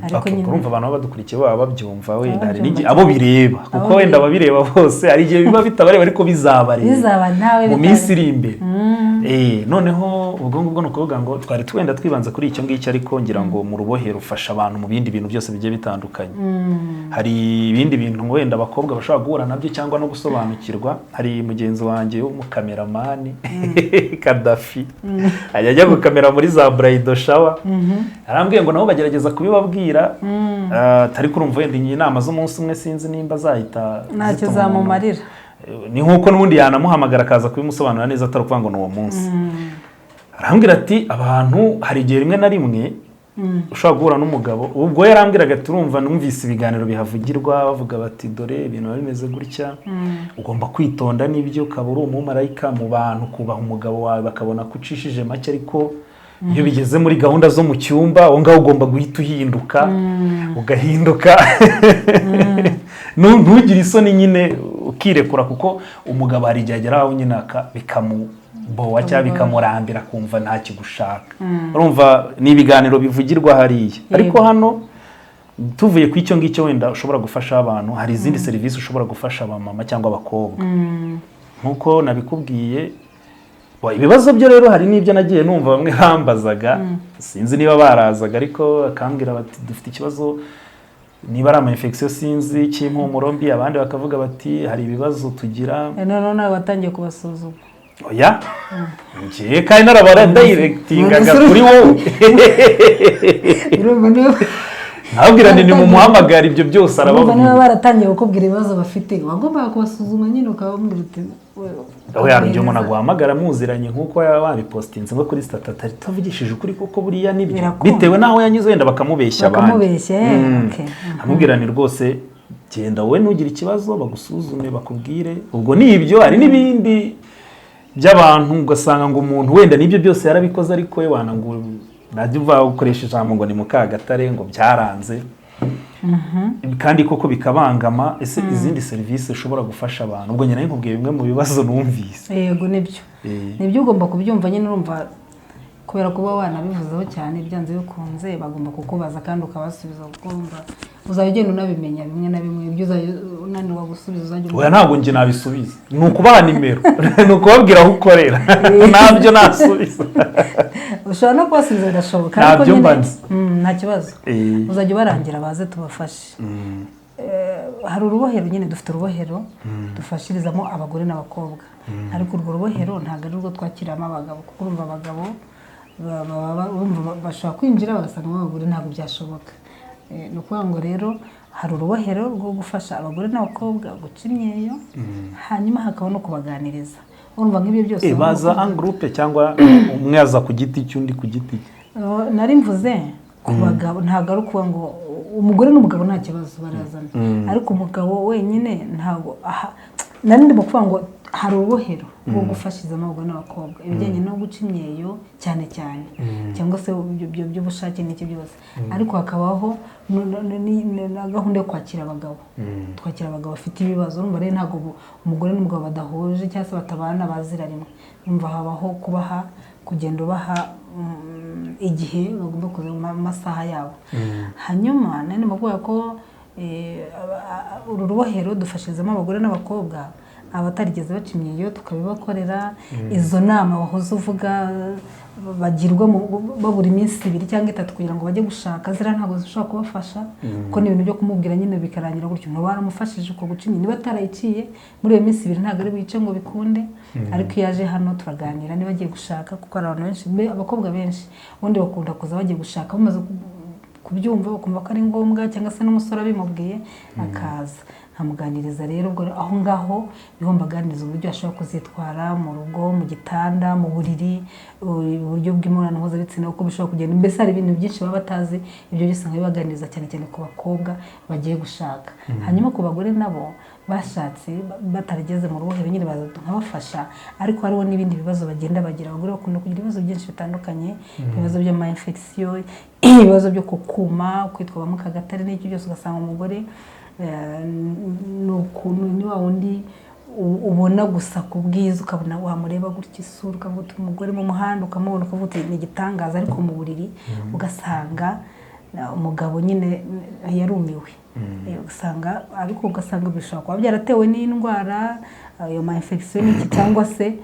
ariko urumva abantu baba badukurikiye baba babyumva wenda hari n'igihe abo bireba kuko wenda ababireba bose hari igihe biba bitabareba ariko bizaba mu minsi iri imbere noneho ubwo ngubwo ni ukuvuga ngo twari twenda twibanza kuri icyo ngicyo ariko ngira ngo mu rubohero ufasha abantu mu bindi bintu byose bigiye bitandukanye hari ibindi bintu wenda abakobwa bashobora guhura nabyo cyangwa no gusobanukirwa hari mugenzi wanjye w'umukameramani Kadafi ajya gukamera muri za Braido Shower arambwiye ngo nabo bagerageza kubibabwira atari kurumva wenda inama z'umunsi umwe sinzi nimba zahita ntacyo zamumarira ni nkuko n'ubundi yanamuhamagara akaza kubimusobanura neza atari ukuvuga ngo ni uwo munsi arambwira ati abantu hari igihe rimwe na rimwe ushobora guhura n'umugabo ubwo yarambwiraga ati urumva numvise ibiganiro bihavugirwa bavuga bati dore ibintu biba bimeze gutya ugomba kwitonda n'ibyo ukaba uri umumarayika mu bantu kubaha umugabo wawe bakabona ko ucishije make ariko iyo bigeze muri gahunda zo mu cyumba aho ngaho ugomba guhita uhinduka ugahinduka ntugire isoni nyine ukirekura kuko umugabo hari igihe agera aho nyine bikamuboha cyangwa bikamurambira kumva nta kigushaka urumva ni ibiganiro bivugirwa hariya ariko hano tuvuye ku icyo ngicyo wenda ushobora gufasha abantu hari izindi serivisi ushobora gufasha abamama cyangwa abakobwa nk'uko nabikubwiye ibibazo byo rero hari n'ibyo nagiye numva bamwe bambazaga sinzi niba barazaga ariko akambwira bati dufite ikibazo niba ari ama-infection sinzi cy'impumuro mbi abandi bakavuga bati hari ibibazo tugira none batangiye kubasuzuma oya ngiye kandi narabara directingaga kuri wowe nabwira ni mu muhamagara ibyo byose arababwira niba baratangiye kukubwira ibibazo bafite wagombaga kubasuzuma nyine ukababwira uti aho yarujye umuntu aguhamagara muziranye nk'uko babipostinze ngo kuri status atavugishije ukuri koko buriya nibyo bitewe naho yanyuze wenda bakamubeshya abandi amubwira ni rwose genda wowe nugira ikibazo bagusuzume bakubwire ubwo nibyo hari n'ibindi by'abantu ugasanga ngo umuntu wenda nibyo byose yarabikoze ariko we wanangu najya uva ukoresha ijambo ngo ni Mukagatare ngo byaranze kandi koko bikabangama ese izindi serivisi ushobora gufasha abantu ubwo nyine nkubwiye bimwe mu bibazo numvise yego nibyo ugomba kubyumva nyine urumva kubera kuba wanabivuzeho cyane byanze bikunze bagomba kukubaza kandi ukabasubiza ukumva uzajya ugenda unabimenya bimwe na bimwe ibyo unanirwa gusubiza uzajya oya ntabwo njye nabisubiza ni ukubaha nimero ni ukubabwira aho ukorera ntabyo nasubiza ushobora no kubasubiza birashoboka ntabyo mbanze nta kibazo uzajya ubarangira baze tubafashe hari urubohero nyine dufite urubohero dufashirizamo abagore n'abakobwa ariko urwo rubohero ntabwo ari rwo twakiramo abagabo kuko urumva abagabo bashobora kwinjira bagasangamo abagore ntabwo byashoboka ni ukuvuga ngo rero hari urubohero rwo gufasha abagore n'abakobwa guca imyeyo hanyuma hakaba no kubaganiriza urumva nk'ibyo byose baza en groupe cyangwa umwe aza ku giti cy'undi ku giti nari mvuze ku bagabo ntabwo ari ukuvuga ngo umugore n'umugabo nta kibazo barazana ariko umugabo wenyine ntabwo nari ndimo kuvuga ngo hari urubohero rwo gufashizamo abagore n'abakobwa ibijyanye no guca imyeyo cyane cyane cyangwa se by'ubushake n'iki byose ariko hakabaho na gahunda yo kwakira abagabo twakira abagabo bafite ibibazo urumva rero ntabwo umugore n'umugabo badahuje cyangwa se batabana bazira rimwe urumva habaho kubaha kugenda ubaha igihe bagomba kuza mu masaha yabo hanyuma nari mvuga ko uru rubohero dufashirizamo abagore n'abakobwa abatarigeze baca imyeyo tukabibakorera izo nama wahoze uvuga bagirwa babura iminsi 2 cyangwa 3 kugira ngo bajye gushaka zira ntabwo zishobora kubafasha kuko ni ibintu byo kumubwira nyine bikarangira gutyo no baramufashije uko guca niba atarayiciye muri iyo minsi 2 ntabwo ari bice ngo bikunde ariko yaje hano turaganira niba agiye gushaka kuko ari abantu benshi abakobwa benshi ubundi bakunda kuza bagiye gushaka bamaze kubyumva bakumva ko ari ngombwa cyangwa se n'umusore abimubwiye akaza nkamuganiriza rero ubwo aho ngaho niho mbaganiriza uburyo ashobora kuzitwara mu rugo mu gitanda mu buriri uburyo bw'imibonano mpuzabitsina uko bishobora kugenda mbese hari ibintu byinshi baba batazi ibyo byose nkabibaganiriza cyane cyane ku bakobwa bagiye gushaka hanyuma ku bagore nabo bashatse batarigeze mu rubohero nyine baza nkabafasha ariko hariho n'ibindi bibazo bagenda bagira abagore bakunda kugira ibibazo byinshi bitandukanye ibibazo by'ama-infection ibibazo byo kukuma kwitwa ba Mukagatare n'icyo byose ugasanga umugore nukuntu ni wa wundi ubona gusa ku bwiza ukabona wamureba gutya isura ukavuga umugore mu muhanda ukamubona ukavuga ni igitangaza ariko mu buriri ugasanga umugabo nyine yarumiwe ugasanga ariko ugasanga bishobora kuba byaratewe n'indwara ayo ma-infection n'iki cyangwa se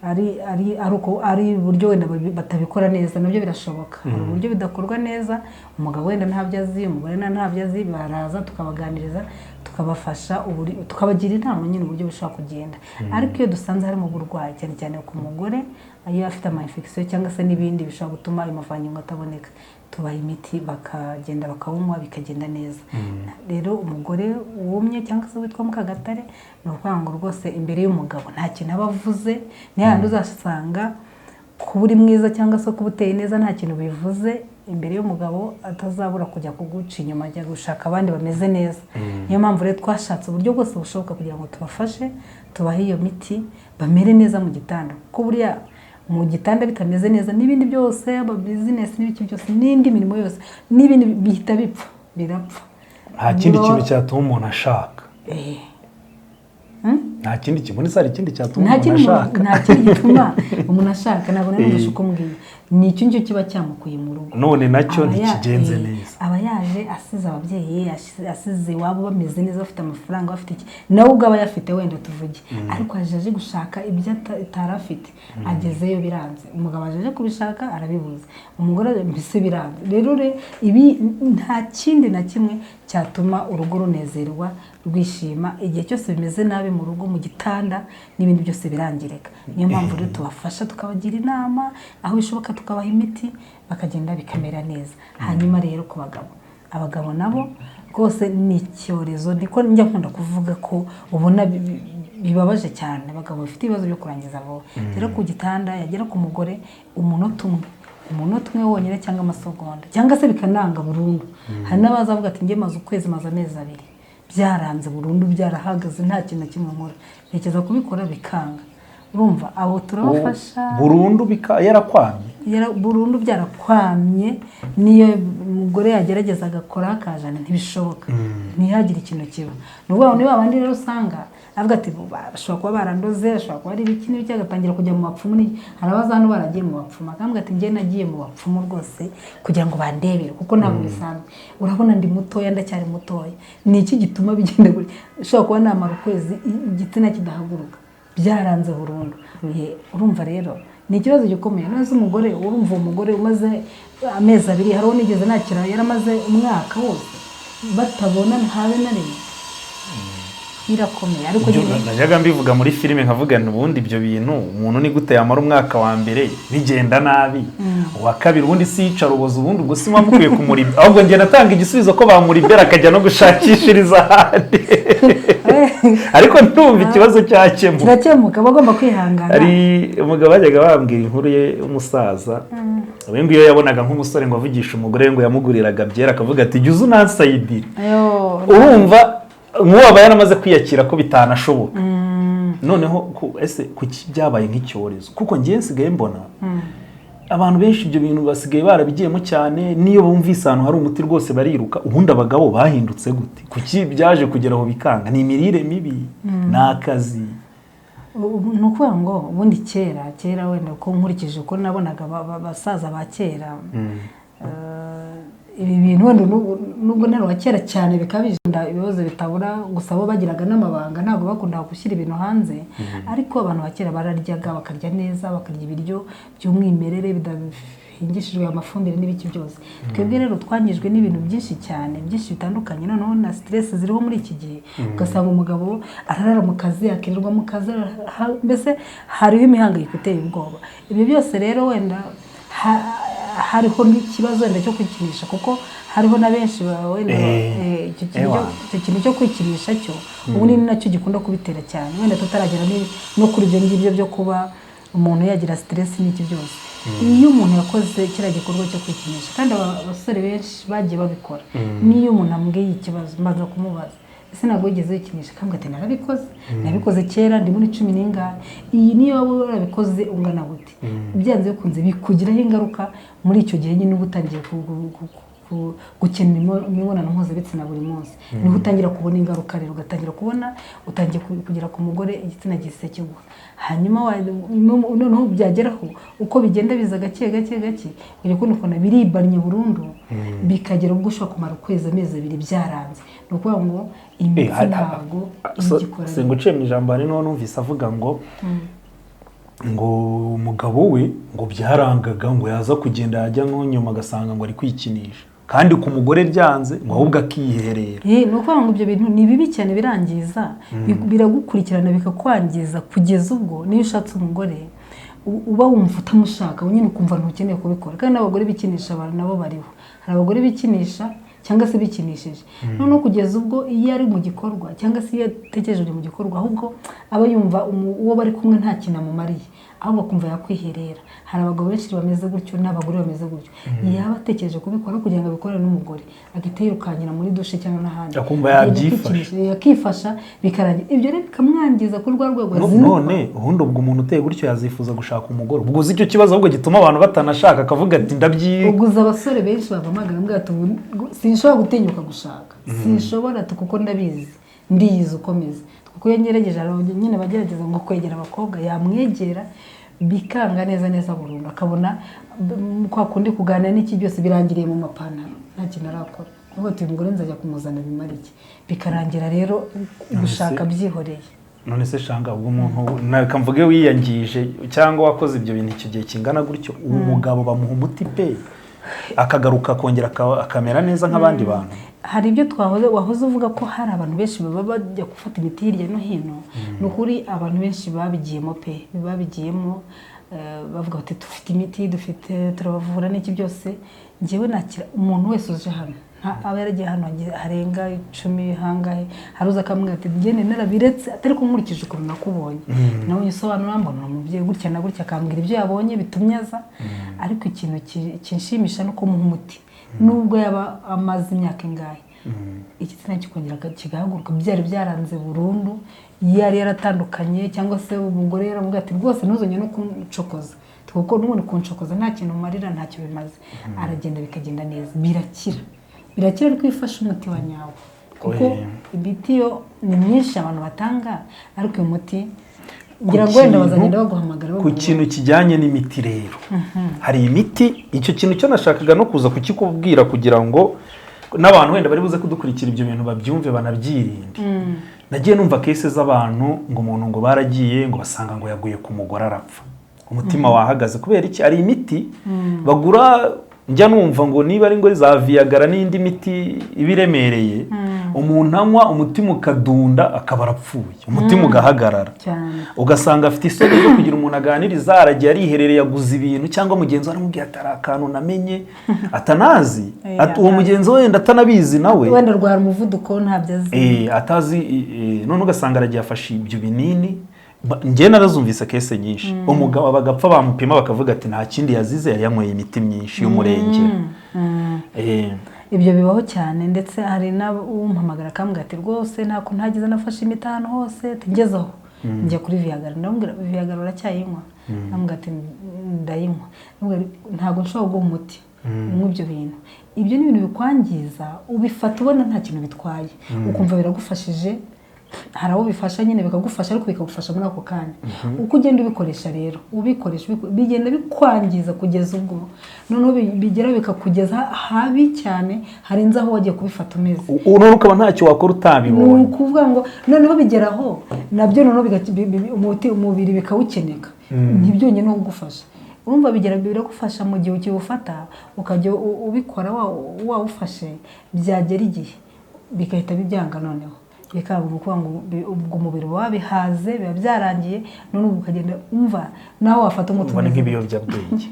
ari uburyo wenda batabikora neza nabyo birashoboka hari uburyo bidakorwa neza umugabo wenda ntabyo azi umugore ntabyo azi baraza tukabaganiriza tukabafasha tukabagira inama nyine uburyo bishobora kugenda ariko iyo dusanze harimo uburwayi cyane cyane ku mugore iyo afite ama-infection cyangwa se n'ibindi bishobora gutuma ayo mavangingo ataboneka tubaha imiti bakagenda bakawunywa bikagenda neza rero umugore wumye cyangwa se witwa Mukagatare ni ukuvuga ngo rwose imbere y'umugabo nta kintu aba avuze ni hahandi uzasanga kuba uri mwiza cyangwa se kuba uteye neza nta kintu bivuze imbere y'umugabo atazabura kujya kuguca inyuma ajya gushaka abandi bameze neza. Niyo mpamvu rero twashatse uburyo bwose bushoboka kugira ngo tubafashe tubahe iyo miti bamere neza mu gitanda, kuko buriya mu gitanda bitameze neza n'ibindi byose aba business n'ibiki byose n'indi mirimo yose n'ibindi bihita birapfa. Nta kindi kintu cyatuma umuntu ashaka. Nta kindi kintu ni sari ikindi cyatuma umuntu ashaka. Nta kindi gituma umuntu ashaka, ntabwo nari uko mbwiye. Ni icyo ngicyo kiba cyamukuye mu rugo. None nacyo ntikigenze neza. Aba yaje asize ababyeyi, asize iwabo bameze neza, bafite amafaranga, bafite iki nawe ubwo aba yafite wenda tuvuge, ariko aje gushaka ibyo atari afite, agezeyo biranze. Umugabo aje kubishaka arabibuze, umugore mbese biranze. Rero ibi nta kindi na kimwe cyatuma urugo runezerwa rwishima igihe cyose bimeze nabi mu rugo, mu gitanda n'ibindi byose birangireka. Niyo mpamvu rero tubafasha tukabagira inama, aho bishoboka tukabaha imiti bakagenda bikamera neza. Hanyuma rero ku abagabo nabo rwose ni icyorezo, niko njya nkunda kuvuga ko ubona bibabaje cyane. Abagabo bafite ibibazo byo kurangiza vuba, rero ku gitanda yagera ku mugore umunota umwe wonyine cyangwa amasegonda cyangwa se bikananga burundu. Hari n'abaza bavuga ati njye maze ukwezi maze amezi 2 byaranze burundu, byarahagaze, nta kintu kimwe nkora, ntekereza kubikora bikanga. Urumva abo turabafasha burundu yarakwamye, burundu byarakwamye. Niyo umugore yagerageza agakora akajana ntibishoboka, ntihagire ikintu kiba. N'ubwo niba abandi rero usanga avuga ati bashobora kuba barandoze, ashobora kuba ari ibiki n'ibiki, agatangira kujya mu bapfumu. Harabaza hano baragiye mu bapfumu, akambwira ati njye nagiye mu bapfumu rwose kugira ngo bandebere, kuko ntabwo bisanzwe. Urabona ndi mutoya, ndacyari mutoya. Ni iki gituma bigenda guri? Ushobora kuba namara ukwezi igitsina kidahaguruka, byaranze burundu. Urumva rero ni ikibazo gikomeye. Neza umugore, urumva umugore umaze amezi 2, hariho nigeze nakira yaramaze umwaka wose batabona habe na rimwe, birakomeye. Ariko najyaga mbivuga muri filime nkavuga n'ubundi ibyo bintu umuntu ni gute yamara umwaka wa mbere bigenda nabi, uwa kabiri ubundi si yicara ubuze, ubundi ubwo si mwamukwiye kumuribya. Ahubwo njye natanga igisubizo ko bamuribera akajya no gushakishiriza ahandi. Ariko ntumva ikibazo cyakemuka, kirakemuka, bagomba kwihangana. Ari umugabo bajyaga bambwira inkuru ye umusaza, we ngo iyo yabonaga nk'umusore ngo avugisha umugore ngo yamuguriraga byera, akavuga ati jya unansayidire. Urumva nk'uwaba yaramaze kwiyakira ko bitanashoboka. Noneho ese kuki byabaye nk'icyorezo? Kuko ngiye nsigaye mbona abantu benshi ibyo bintu basigaye barabigiyemo cyane, niyo bumvise ahantu hari umuti rwose bariruka. Ubundi abagabo bahindutse gute? Kuki byaje kugeraho bikanga? Ni imirire mibi, ni akazi? Ni ukuvuga ngo ubundi kera wenda ko nkurikije uko nabonaga abasaza ba kera, ibi bintu wenda nubwo ntari wa kera cyane bikabije, ibibazo bitabura, gusa bo bagiraga n'amabanga, ntabwo bakundaga gushyira ibintu hanze. Ariko abantu ba kera bararyaga, bakarya neza, bakarya ibiryo by'umwimerere bidahingishijwe amafumbire n'ibiki byose. Twebwe rero twanyijwe n'ibintu byinshi cyane, byinshi bitandukanye. Noneho na stress ziriho muri iki gihe, ugasanga umugabo ararara mu kazi, akirirwa mu kazi, mbese hariho imihangayiko iteye ubwoba. Ibyo byose rero wenda hariho n'ikibazo wenda cyo kwikinisha, kuko hariho na benshi wenda icyo kintu cyo kwikinisha cyo ubu ni nacyo gikunda kubitera cyane. Wenda tutaragera no kuri ibyo ngibyo byo kuba umuntu yagira stress n'iki byose. Iyo umuntu yakoze kiriya gikorwa cyo kwikinisha, kandi abasore benshi bagiye babikora, niyo umuntu ambwiye ikibazo mbanza kumubaza, ese ntabwo wigeze wikinisha? Akambwira ati nabikoze kera, ndi muri 10 iyi niyo waba warabikoze ungana gute, byanze bikunze bikugiraho ingaruka muri icyo gihe nyine uba utangiye gukena imibonano mpuzabitsina buri munsi. Niho utangira kubona ingaruka rero, ugatangira kubona utangiye kugera ku mugore igitsina gise kigwa. Hanyuma noneho byageraho uko bigenda biza gake ujya kubona biribanye burundu, bikagera ubwo ushobora kumara ukwezi, amezi 2 byaranze. Ni ukuvuga ngo imitsi ntabwo igikora. Singuciye mu ijambo, hari n'uwo numvise avuga ngo umugabo we ngo byarangaga ngo yaza kugenda yajya nk'inyuma agasanga ngo ari kwikinisha, kandi ku mugore byanze ngo ahubwo akiherera. Ni ukuvuga ngo ibyo bintu ni bibi cyane, birangiza, biragukurikirana bikakwangiza, kugeza ubwo niyo ushatse umugore uba wumva utamushaka, nyine ukumva ntukeneye kubikora. Kandi n'abagore bikinisha abantu nabo bariho, hari abagore bikinisha cyangwa se bikinishije, noneho kugeza ubwo iyo ari mu gikorwa cyangwa se iyo atekereje mu gikorwa, ahubwo aba yumva uwo bari kumwe nta kintu amumariye, ahubwo kumva yakwiherera. Hari abagabo benshi bameze gutyo n'abagore bameze gutyo, yaba atekereje kubikora kugira ngo abikorere n'umugore agahita yirukanyira muri dushe cyangwa n'ahandi, akumva yabyifasha yakifasha bikarangira. Ibyo rero bikamwangiza kuri rwa rwego none ubundi ubwo umuntu uteye gutyo yazifuza gushaka umugore. Ubwo uzi icyo kibazo ahubwo gituma abantu batanashaka, akavuga ati uguza abasore benshi bavamagara mbwa ati sinshobora gutinyuka gushaka, sinshobora kuko ndabizi ndiyize ukomeza, kuko yengerageje nyine bagerageza ngo kwegera abakobwa yamwegera bikanga neza burundu, akabona kwa kundi kuganira n'iki byose birangiriye mu mapantaro nta kintu arakora. Ubwo uyu mugore nzajya kumuzana bimara iki, bikarangira rero gushaka byihoreye. None se shanga ubwo umuntu nakamvuge wiyangije cyangwa wakoze ibyo bintu icyo gihe kingana gutyo, uwo mugabo bamuha umuti pe akagaruka kongera akamera neza nk'abandi bantu. Hari ibyo wahoze uvuga ko hari abantu benshi baba bajya gufata imiti hirya no hino. Ni ukuri abantu benshi babigiyemo pe, babigiyemo bavuga bati dufite imiti, dufite turabavura n'iki byose. Njyewe nakira umuntu wese uje hano, aba yaragiye hano harenga 10 hangahe, haruza kamwe ati ngene narabiretse atari kumurikije ukuntu nakubonye, nawe yisobanura mbona umubyeyi gutya na gutya akambwira ibyo yabonye bitumyaza. Ariko ikintu kinshimisha nuko muha umuti nubwo yaba amaze imyaka ingahe, igitsina kikongera kigahaguruka byari byaranze burundu, yari yaratandukanye cyangwa se umugore yaramubwira ati rwose ntuzonye no kuncokoza, kuko n'ubundi kuncokoza nta kintu umarira, ntacyo bimaze. Aragenda bikagenda neza, birakira ariko ifasha umuti wa nyawo, kuko imiti yo ni myinshi abantu batanga, ariko uyu muti ngira ngo wenda bazagenda baguhamagara ku kintu kijyanye n'imiti. Rero hari imiti, icyo kintu cyo nashakaga no kuza kukikubwira kugira ngo n'abantu wenda bari buze kudukurikira ibyo bintu babyumve banabyirinde. Nagiye numva cases z'abantu ngo umuntu ngo baragiye ngo basanga ngo yaguye ku mugore arapfa, umutima wahagaze. Kubera iki? Ari imiti bagura, njya numva ngo niba ari ngo za Viagra n'indi miti ibiremereye, umuntu anywa umutima ukadunda akaba arapfuye, umutima ugahagarara, ugasanga afite isoni zo kugira umuntu aganiriza, aragiye ariherereye aguza ibintu, cyangwa mugenzi we aramubwira ati ari akantu namenye atanazi, uwo mugenzi wenda atanabizi nawe wenda rwara umuvuduko ntabyo azi, atazi, none ugasanga aragiye afashe ibyo binini. Njye narazumvise kese nyinshi, umugabo bagapfa bamupima bakavuga ati nta kindi yazize, yari yanyweye imiti myinshi y'umurenge. Ibyo bibaho cyane, ndetse hari n'umpamagara akambwira ati rwose ntako ntagize nafashe imiti ahantu hose ngezeho njya kuri Viagra, ndamubwira Viagra uracyayinywa? Ndamubwira ati ndayinywa. Ntabwo nshobora guha umuti unywa ibyo bintu. Ibyo ni ibintu bikwangiza, ubifata ubona nta kintu bitwaye, ukumva biragufashije. Hari abo bifasha nyine bikagufasha, ariko bikagufasha muri ako kanya. Uko ugenda ubikoresha rero, ubikoresha bigenda bikwangiza kugeza ubwo noneho bigera bikakugeza habi cyane, harinze aho wagiye kubifata umeze. None ukaba ntacyo wakora utabibonye. Ni ukuvuga ngo noneho bigeraho nabyo noneho umubiri bikawukeneka, ntibyonyine no kugufasha. Urumva biragufasha mu gihe ukiwufata, ukajya ubikora wawufashe, byagera igihe bigahita bibyanga, noneho bikaba ukuvuga ngo ubwo umubiri wabihaze, biba byarangiye, none ubu ukagenda umva nawe wafata umuti ubona nk'ibiyobyabwenge,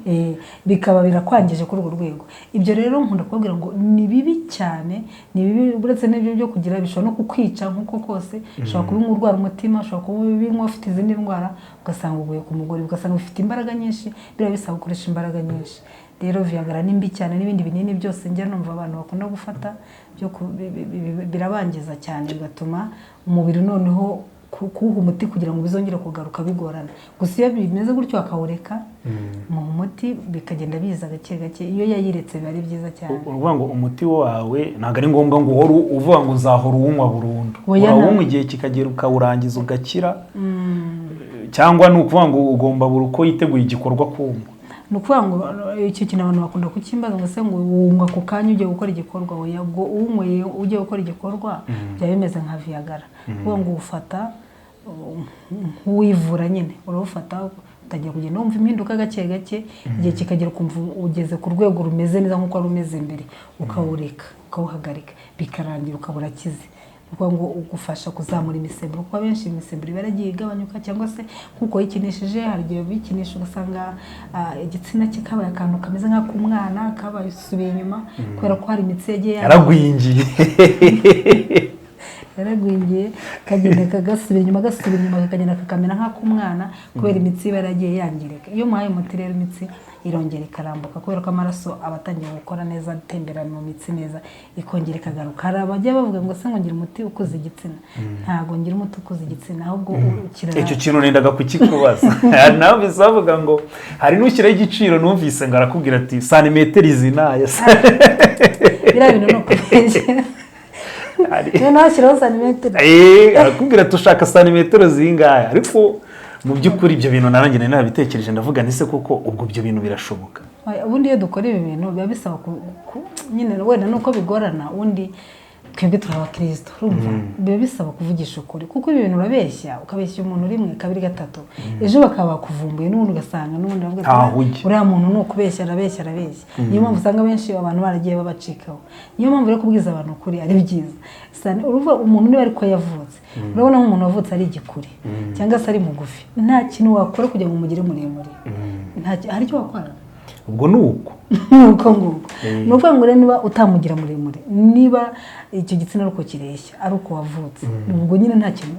bikaba birakwangije kuri urwo rwego. Ibyo rero nkunda kubabwira ngo ni bibi cyane, ni bibi. Uretse n'ibyo byo kugira bishobora no kukwica nk'uko kose, ushobora kuba urwara umutima, ushobora kuba ufite izindi ndwara, ugasanga uguye ku mugore, ugasanga ufite imbaraga nyinshi, biriya bisaba gukoresha imbaraga nyinshi. Rero Viagra ni mbi cyane, n'ibindi binini byose njya numva abantu bakunda gufata birabangiza cyane, bigatuma umubiri noneho kuwuha umuti kugira ngo bizongere kugaruka bigorana. Gusa iyo bimeze gutyo akawureka mu muti bikagenda biza gake gake, iyo yayiretse biba ari byiza cyane. Uvuga ngo umuti wawe ntabwo ari ngombwa ngo uhore uvuga ngo uzahora uwunywa burundu, urawunywa igihe kikagera ukawurangiza ugakira, cyangwa ni ukuvuga ngo ugomba buri uko yiteguye igikorwa kuwunywa. Ni ukuvuga ngo icyo kintu abantu bakunda kukimbaza ngo se ngo wumva ku kanya ugiye gukora igikorwa, ubwo unyweye ugiye gukora igikorwa byaba bimeze nka Viagra. Uvuga ngo ufata nk'uwivura nyine, urawufata utajya kugenda wumva impinduka gake gake, igihe kikagera ukumva ugeze ku rwego rumeze neza nk'uko wari umeze mbere, ukawureka ukawuhagarika bikarangira ukaba urakize. Kuko ngo ugufasha kuzamura imisemburo, kuko abenshi imisemburo ibaragiye igabanyuka, cyangwa se nkuko yikinishije hari igihe bikinisha ugasanga igitsina cye kabaye akantu kameze nk'ak'umwana, kabaye usubiye inyuma kubera ko hari imitsi yagiye yaragwingiye. yaragwingiye kagenda kagasubira inyuma kakagenda kakamera nk'ak'umwana kubera imitsi iba yaragiye yangirika. Iyo muhaye umuti rero imitsi irongera ikarambuka kubera ko amaraso aba atangiye gukora neza, atembera mu mitsi neza, ikongera ikagaruka. Hari abajya bavuga ngo se ngo ngira umuti ukuza igitsina. Ntabwo ngira umuti ukuza igitsina, ahubwo kirara. Icyo kintu nendaga kukikubaza. Nawe bizavuga ngo hari n'ushyiraho igiciro, numvise ngo arakubwira ati santimetero izinaya. Biriya bintu ni ukubeshya. Niyo nashyiraho santimetero. Arakubwira ati ushaka santimetero zingaya, ariko mu by'ukuri ibyo bintu naranjye nari nabitekereje ndavuga nise kuko ubwo ibyo bintu birashoboka. Ubundi iyo dukora ibi bintu biba bisaba nyine wenda nuko bigorana, undi twebwe turi abakristo urumva biba bisaba kuvugisha ukuri, kuko ibi bintu urabeshya ukabeshya umuntu rimwe kabiri gatatu, ejo bakaba kuvumbuye n'ubundi ugasanga n'ubundi bavuga uriya muntu ni ukubeshya arabeshya. Niyo mpamvu usanga benshi abantu baragiye babacikaho. Niyo mpamvu rero kubwiza abantu ukuri ari byiza. Uruva umuntu niba ariko yavutse, urabona nk'umuntu wavutse ari igikuri cyangwa se ari mugufi, nta kintu wakora kugira ngo umugire muremure. Hari icyo wakora ubwo nuko nguko ni ukuvuga ngo rero niba utamugira muremure, niba icyo gitsina ari uko kireshya ari uko wavutse, ubwo nyine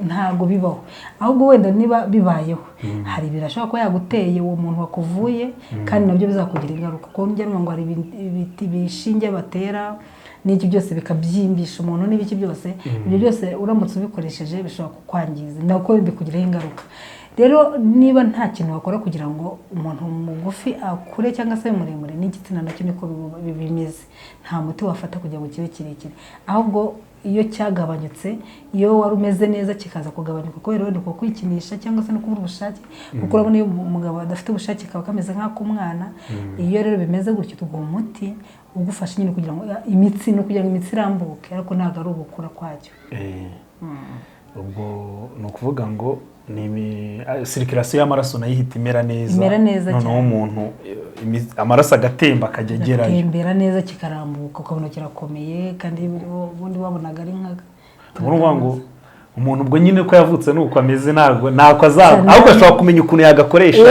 ntabwo bibaho. Ahubwo wenda niba bibayeho hari birashobora kuba yaguteye uwo muntu wakuvuye, kandi nabyo bizakugira ingaruka kuko njya ngo hari ibiti bishinge batera n'iki byose bikabyimbisha umuntu n'ibiki byose, ibyo byose uramutse ubikoresheje bishobora kukwangiza nako bikugiraho ingaruka. Rero niba nta kintu wakora kugira ngo umuntu mugufi akure cyangwa se muremure, n'igitsina nacyo niko bimeze, nta muti wafata kugira ngo kibe kirekire. Ahubwo iyo cyagabanyutse, iyo wari umeze neza kikaza kugabanyuka kubera wenda uko kwikinisha cyangwa se no kubura ubushake, kuko urabona iyo umugabo adafite ubushake kaba kameze nk'ak'umwana. Iyo rero bimeze gutyo tuguha umuti ugufasha nyine kugira ngo imitsi no kugira ngo imitsi irambuke, ariko ntabwo ari ugukura kwacyo. Ubwo ni ukuvuga ngo ni sirikirasiyo y'amaraso nayo ihita imera neza, noneho umuntu amaraso agatemba akajya agerayo, atembera neza kikarambuka, ukabona kirakomeye, kandi ubundi wabonaga ari nka urumva ngo umuntu ubwo nyine ko yavutse nuko ameze, ntabwo azaba, ahubwo ashobora kumenya ukuntu yagakoresha.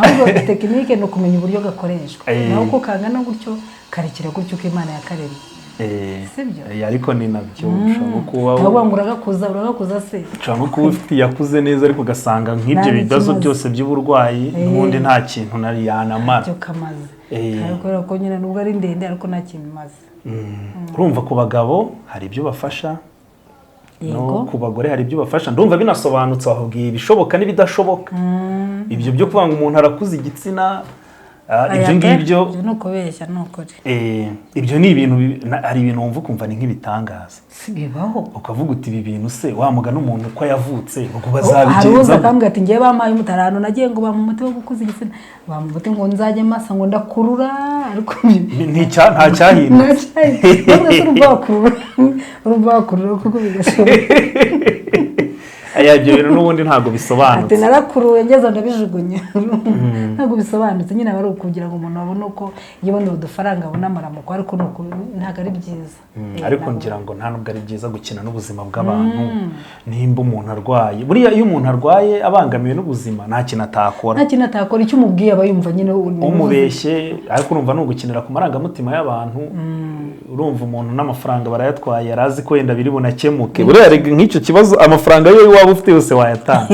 Ahubwo tekinike ni ukumenya uburyo gakoreshwa, naho uko kangana gutyo karekera gutyo uko Imana yakaremye. Ariko ni nabyo ushobora kuba uragakuza se ushobora kuba ufite yakuze neza, ariko ugasanga nk'ibyo bibazo byose by'uburwayi n'ubundi nta kintu nari yanamara cyo kamaze, kubera ko nyine nubwo ari ndende ariko nta kintu imaze. Urumva ku bagabo hari ibyo bafasha, no ku bagore hari ibyo bafasha. Ndumva binasobanutse, ahubwiye ibishoboka n'ibidashoboka. Ibyo byo kuvuga ngo umuntu arakuza igitsina, ibyo ngibyo nuko beshya nukuri, ibyo ni ibintu, hari ibintu wumva ukumva ni nk'ibitangaza bibaho, ukavuga uti ibi bintu se wamuga n'umuntu uko yavutse ngo bazabigenza. Hari uza akambwira ati ngiye bamaye umutarano nagiye ngo bamu umuti wo gukuza igitsina, bamu umuti ngo nzajye masa ngo ndakurura, ariko nta cyahindutse. Urumva wakurura kuko bigashoboka. Ibyo bintu n'ubundi ntabwo bisobanutse. Ati narakuruwe ngeze ndabijugunya. Ntabwo bisobanutse, nyine bari ukugira ngo umuntu abone uko yibonera udufaranga abona amaramuko, ariko ntabwo ari byiza. Ariko ngira ngo nta nubwo ari byiza gukina n'ubuzima bw'abantu. Nimba umuntu arwaye, buriya iyo umuntu arwaye abangamiwe n'ubuzima nta kintu atakora. Icyo umubwiye aba yumva nyine umubeshye, ariko urumva ni ugukinira ku marangamutima y'abantu. Urumva umuntu n'amafaranga barayatwaye, yarazi ko wenda biri bunakemuke. Buriya nk'icyo kibazo amafaranga yo waba ufite yose wayatanga,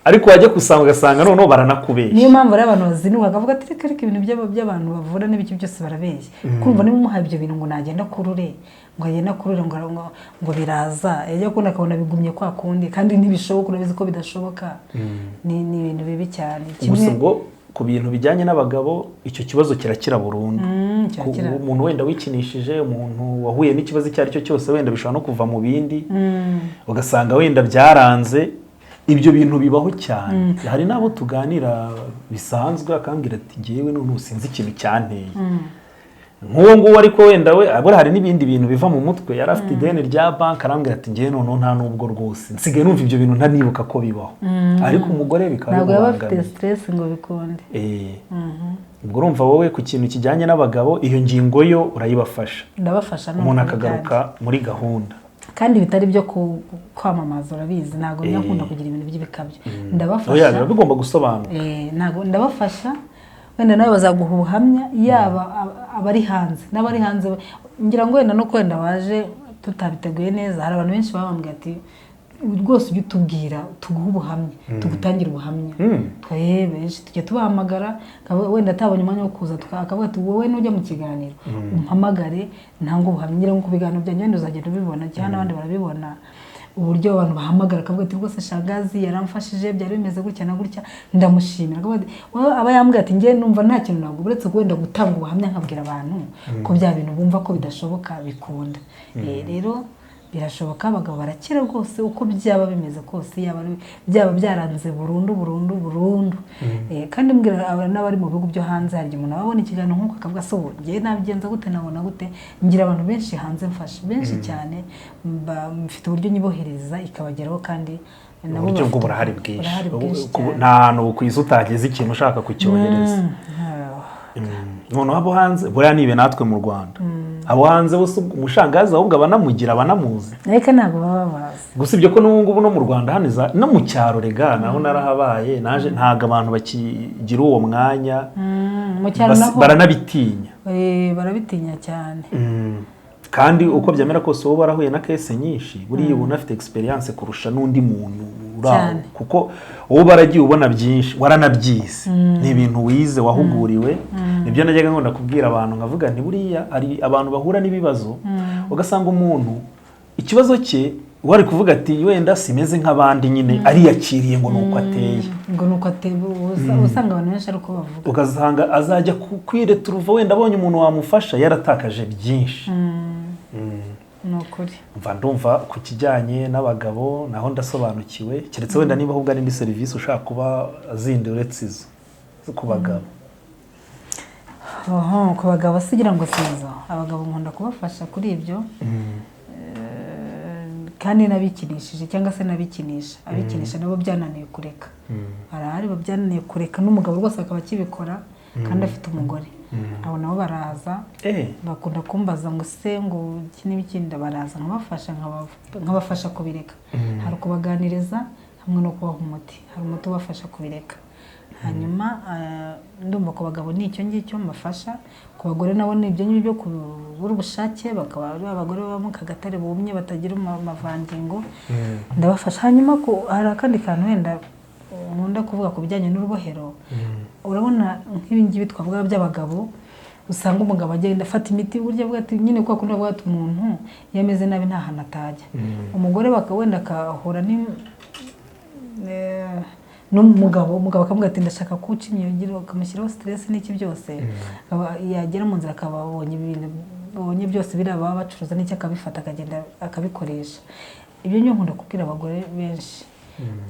ariko wajya kusanga ugasanga noneho baranakubeshya. Niyo mpamvu ari abantu bazinuka akavuga ati reka ibintu by'abantu bavura n'ibiki byose barabeshya. Kumva niba umuhaye ibyo bintu ngo nagenda kurure, ngo biraza, yajya kubona akabona bigumye kwa kundi, kandi ntibishoboka, urabizi ko bidashoboka. Ni ibintu bibi cyane. Gusa ngo ku bintu bijyanye n'abagabo icyo kibazo kirakira burundu. Umuntu wenda wikinishije, umuntu wahuye n'ikibazo icyo ari cyo cyose, wenda bishobora no kuva mu bindi, ugasanga wenda byaranze. Ibyo bintu bibaho cyane. Hari n'abo tuganira bisanzwe akambwira ati ngewe none sinzi ikintu cyanteye. Nk'uwo nguwo ariko wenda we abura hari n'ibindi bintu biva mu mutwe, yari afite ideni rya banki, arambwira ati ngewe none nta nubwo rwose nsigaye numva ibyo bintu ntanibuka ko bibaho. Ariko umugore bikaba ntabwo yaba afite stress ngo bikunde. Ubwo urumva wowe ku kintu kijyanye n'abagabo iyo ngingo yo urayibafasha. Ndabafasha umuntu akagaruka muri gahunda. Kandi bitari byo kwamamaza, urabizi ntabwo nyakunda kugira ibintu by'ibikabyo. Ndabafasha. Bigomba gusobanura. Ntabwo ndabafasha wenda nawe bazaguha ubuhamya yaba abari hanze n'abari hanze ngira ngo wenda no kwenda waje tutabiteguye neza hari abantu benshi babambwiye ati rwose ujye utubwira tuguhe ubuhamya tugutangira ubuhamya benshi tujya tubahamagara wenda atabonye umwanya wo kuza akavuga ati wowe nujya mu kiganiro umpamagare ntango ubuhamya ngira ngo ku biganiro byanjye wenda uzagenda ubibona cyangwa n'abandi barabibona uburyo abantu bahamagara akavuga ati rwose Shangazi yaramfashije byari bimeze gutya na gutya ndamushimira aba yambwiye ati njye numva nta kintu ntabwo uretse kwenda gutanga ubuhamya nkabwira abantu ko bya bintu bumva ko bidashoboka bikunda rero birashoboka abagabo barakira rwose uko byaba bimeze kose byaba byaranze burundu kandi mbwira n'abari mu bihugu byo hanze hari umuntu ababona ikiganiro nk'uko akavuga so ngiye nabigenza gute nabona gute ngira abantu benshi hanze mfasha benshi cyane mfite uburyo nyibohereza ikabageraho kandi uburyo bwo burahari bwinshi nta hantu ku isi utageze ikintu ushaka kucyohereza noneho abo hanze buriya nibe natwe mu Rwanda abo hanze bose umushangazi ahubwo abanamugira abanamuzi ariko ntabwo baba bazi gusa ibyo ko n'ubungubu no mu Rwanda hano no mu cyaro rega naho narahabaye naje ntago abantu bakigira uwo mwanya mu cyaro naho baranabitinya barabitinya cyane kandi uko byamera kose wowe barahuye na kese nyinshi buriya ubu unafite experience kurusha n'undi muntu uraho kuko wowe baragiye ubona byinshi waranabyize ni ibintu wize wahuguriwe nibyo najyaga nkunda kubwira abantu nkavuga nti buriya ari abantu bahura n'ibibazo ugasanga umuntu ikibazo cye wari kuvuga ati wenda simeze nk'abandi nyine ariyakiriye ngo nuko ateye ngo nuko ateye usanga abantu benshi ari uko bavuga ugasanga azajya kwireturuva wenda abonye umuntu wamufasha yaratakaje byinshi nukuri ndumva ku kijyanye n'abagabo naho ndasobanukiwe keretse wenda niba ahubwo ari indi serivisi ushaka kuba zindi uretse izo ku bagabo ku bagabo sigira ngo sizo abagabo nkunda kubafasha kuri ibyo kandi nabikinishije cyangwa se nabikinisha abikinisha nabo byananiye kureka arahari babyananiye kureka n'umugabo rwose akaba akibikora kandi afite umugore abo nabo baraza bakunda kumbaza ngo se ngo iki n'ibikindi baraza nkabafasha kubireka hari ukubaganiriza hamwe no kubaha umuti hari umuti ubafasha kubireka hanyuma ndumva ku bagabo nicyo ngicyo mbafasha ku bagore nabo ni ibyo ngibyo kubura ubushake bakaba ari abagore baba mu kagatare bumye batagira amavangingo ndabafasha hanyuma hari akandi kantu wenda nkunda kuvuga ku bijyanye n'urubohero urabona nk'ibingibi twavuga by'abagabo usanga umugabo agenda afata imiti burya avuga ati nyine kwa kundi avuga ati umuntu yameze nabi nta hantu atajya umugore wenda akahura n'umugabo akavuga ati ndashaka kuca imyugiro akamushyiraho stress n'iki byose yagera mu nzira akaba abonye ibintu abonye byose biraba bacuruza n'icyo akabifata akagenda akabikoresha ibyo niyo nkunda kubwira abagore benshi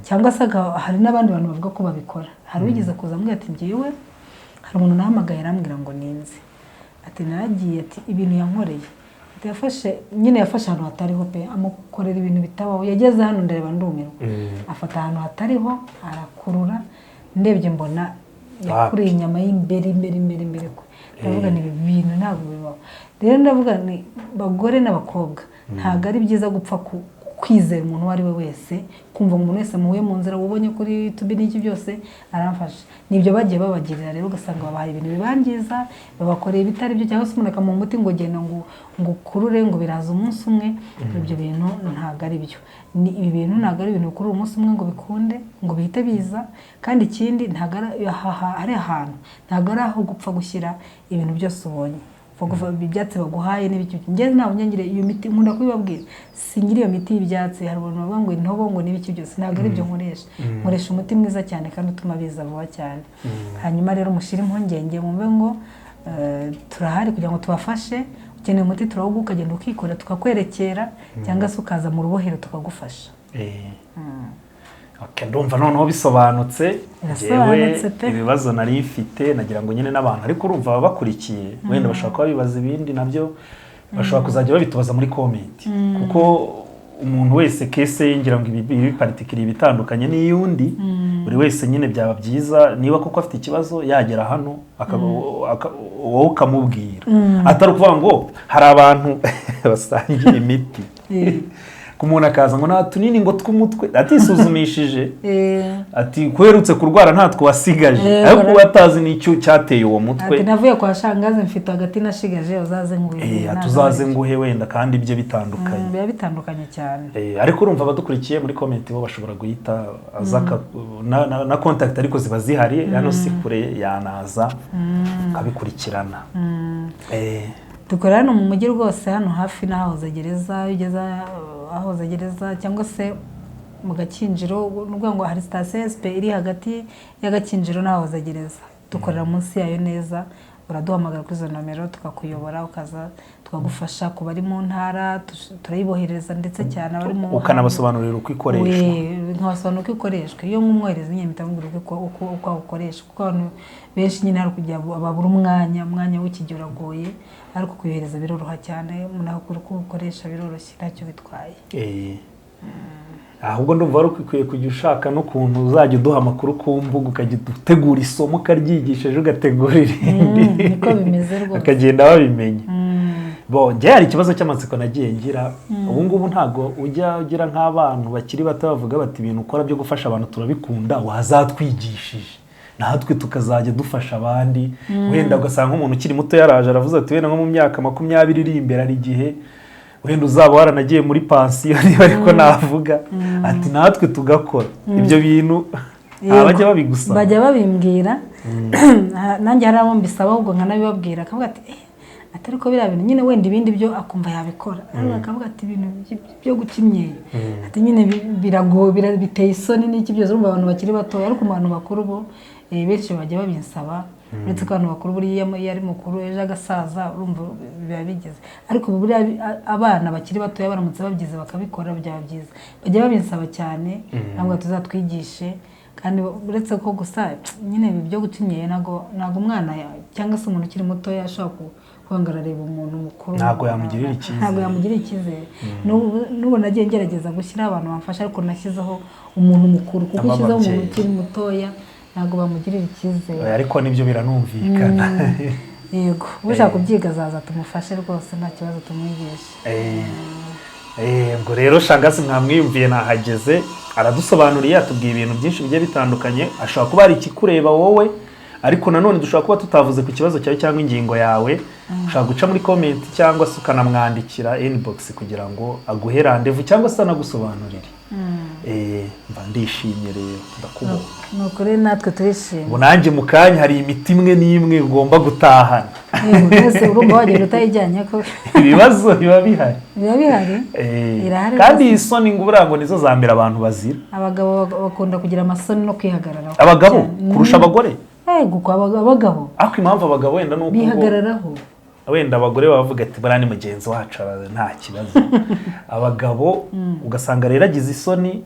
cyangwa se hari n'abandi bantu bavuga ko babikora hari wigeze kuza ambwira ati ngewe hari umuntu nahamagaye arambwira ngo ninzi ati naragiye ati ibintu yankoreye yafashe ahantu hatariho pe amukorera ibintu bitabaho yageze hano ndareba ndumirwa afata ahantu hatariho arakurura ndebye mbona yakuriye inyama y'imbere ko ndavuga ni ibintu ntabwo bibaho rero ndavuga ni bagore n'abakobwa ntabwo ari byiza gupfa kwizera umuntu uwo ari we wese kumva umuntu wese muhuye mu nzira ubonye kuri tubi n'iki byose aramfasha nibyo bagiye babagirira rero ugasanga babahaye ibintu bibangiza babakoreye ibitari byo cyangwa se umuntu akamuha umuti ngo genda ngo ukurure ngo biraza umunsi umwe ibyo bintu ntabwo ari byo ibi bintu ntabwo ari ibintu bikurura umunsi umwe ngo bikunde ngo bihite biza kandi ikindi ntabwo ari ahantu ntabwo ari aho gupfa gushyira ibintu byose ubonye ibyatsi baguhaye n'ibiki ngeze ntabwo nyangire iyo miti nkunda kubibabwira singira iyo miti y'ibyatsi hari abantu bavuga ngo intobo ngo n'ibiki byose ntabwo ari byo nkoresha umuti mwiza cyane kandi utuma biza vuba cyane hanyuma rero mushyire impungenge mumve ngo turahari kugira ngo tubafashe ukeneye umuti turawuguha ukagenda ukikorera tukakwerekera cyangwa se ukaza mu rubohero tukagufasha ndumva noneho bisobanutse yewe ibibazo nari mfite nagira ngo nyine n'abantu ariko urumva baba bakurikiye wenda bashobora kuba bibaza ibindi nabyo bashobora kuzajya babitubaza muri komenti kuko umuntu wese kese ngira ngo ibi particulier bitandukanye n'iyundi buri wese nyine byaba byiza niba koko afite ikibazo yagera hano wowe ukamubwira atari ukuvuga ngo hari abantu basangira imiti ku muntu akaza ngo nta tunini ngo tw'umutwe atisuzumishije ati kuherutse kurwara ntatwo wasigaje ariko batazi n'icyo cyateye uwo mutwe ati navuye kwa shangaze mfite hagati nashigaje uzaze nguhe tuzaze nguhe wenda kandi ibyo bitandukanye biba bitandukanye cyane ariko urumva abadukurikiye muri comment bo bashobora guhita azaka na contact ariko ziba zihari hano si kure yanaza kabikurikirana dukorera hano mu mujyi rwose hano hafi n'ahahoze gereza ugeze ahahoze gereza cyangwa se mu Gakinjiro n'ubwo ngo hari station SP iri hagati ya Gakinjiro n'ahahoze gereza dukorera munsi yayo neza uraduhamagara kuri izo nomero tukakuyobora ukaza tukagufasha kuba ari mu ntara turayibohereza ndetse cyane abari mu ukanabasobanurira uko ikoreshwa nkabasobanurira uko ikoreshwa iyo nk'umwohereza nyine mitamubwira uko ukoresha kuko abantu benshi nyine hari kujya babura umwanya w'ikigero agoye ariko kuyohereza biroroha cyane umuntu akora uko ukoresha biroroshye ntacyo bitwaye ahubwo ndumva wari ukwiye kujya ushaka n'ukuntu uzajya uduha amakuru ku mbuga ukajya utegura isomo ukaryigishije ugategura irindi niko bimeze rwose bakagenda babimenya njye hari ikibazo cy'amatsiko nagiye ngira ubu ngubu ntabwo ujya ugira nk'abantu bakiri bato bavuga bati ibintu ukora byo gufasha abantu turabikunda wazatwigishije natwe tukazajya dufasha abandi wenda ugasanga nk'umuntu ukiri muto yaraje aravuze ati wenda nko mu myaka 20 iri imbere ari igihe wenda uzaba waranagiye muri pansiyo niba ariko navuga ati natwe tugakora ibyo bintu abajya babigusaba bajya babimbwira nanjye hari abo mbisaba ahubwo nkanabibabwira akavuga ati atari ko biriya bintu nyine wenda ibindi byo akumva yabikora akavuga ati ibintu byo guca imyeyo ati nyine biragoye biteye isoni n'iki byose urumva abantu bakiri bato ariko mu bantu bakuru bo benshi bajya babinsaba uretse ko abantu bakuru buriya iyo ari mukuru ejo agasaza urumva biba bigeze ariko buriya abana bakiri bato baramutse babyize bakabikora byaba byiza bajya babinsaba cyane ntabwo tuzatwigishe kandi uretse ko gusa nyine byo guca imyeyo ntabwo umwana cyangwa se umuntu ukiri muto yashobora kwangara reba umuntu mukuru ntabwo yamugirira icyizere n'ubu nagiye ngerageza gushyiraho abantu bamfasha ariko nashyizeho umuntu mukuru kuko ushyizeho umuntu ukiri mutoya ntabwo bamugirira icyizere ariko nibyo biranumvikana yego ushaka kubyiga azaza tumufashe rwose nta kibazo tumwigisha ubwo rero shangazi mwamwiyumviye nahageze aradusobanuriye atubwiye ibintu byinshi bigiye bitandukanye ashobora kuba hari ikikureba wowe ariko nanone dushobora kuba tutavuze ku kibazo cyawe cyangwa ingingo yawe ushobora guca muri comment cyangwa se ukanamwandikira inbox kugira ngo aguhe randevu cyangwa se anagusobanurire mba ndishimye rero ndakubona nuko rero natwe turishimye ubu nanjye mu kanya hari imiti imwe n'imwe ugomba gutahana mbese urumva wagenda utayijyanye ko ibibazo biba bihari irahari kandi iyi soni ngo uburango nizo za mbere abantu bazira abagabo bakunda kugira amasoni no kwihagararaho abagabo kurusha abagore kuko abagabo ariko impamvu abagabo wenda nuko bihagararaho wenda abagore bavuga ati buriya ni mugenzi wacu nta kibazo abagabo ugasanga rero agize isoni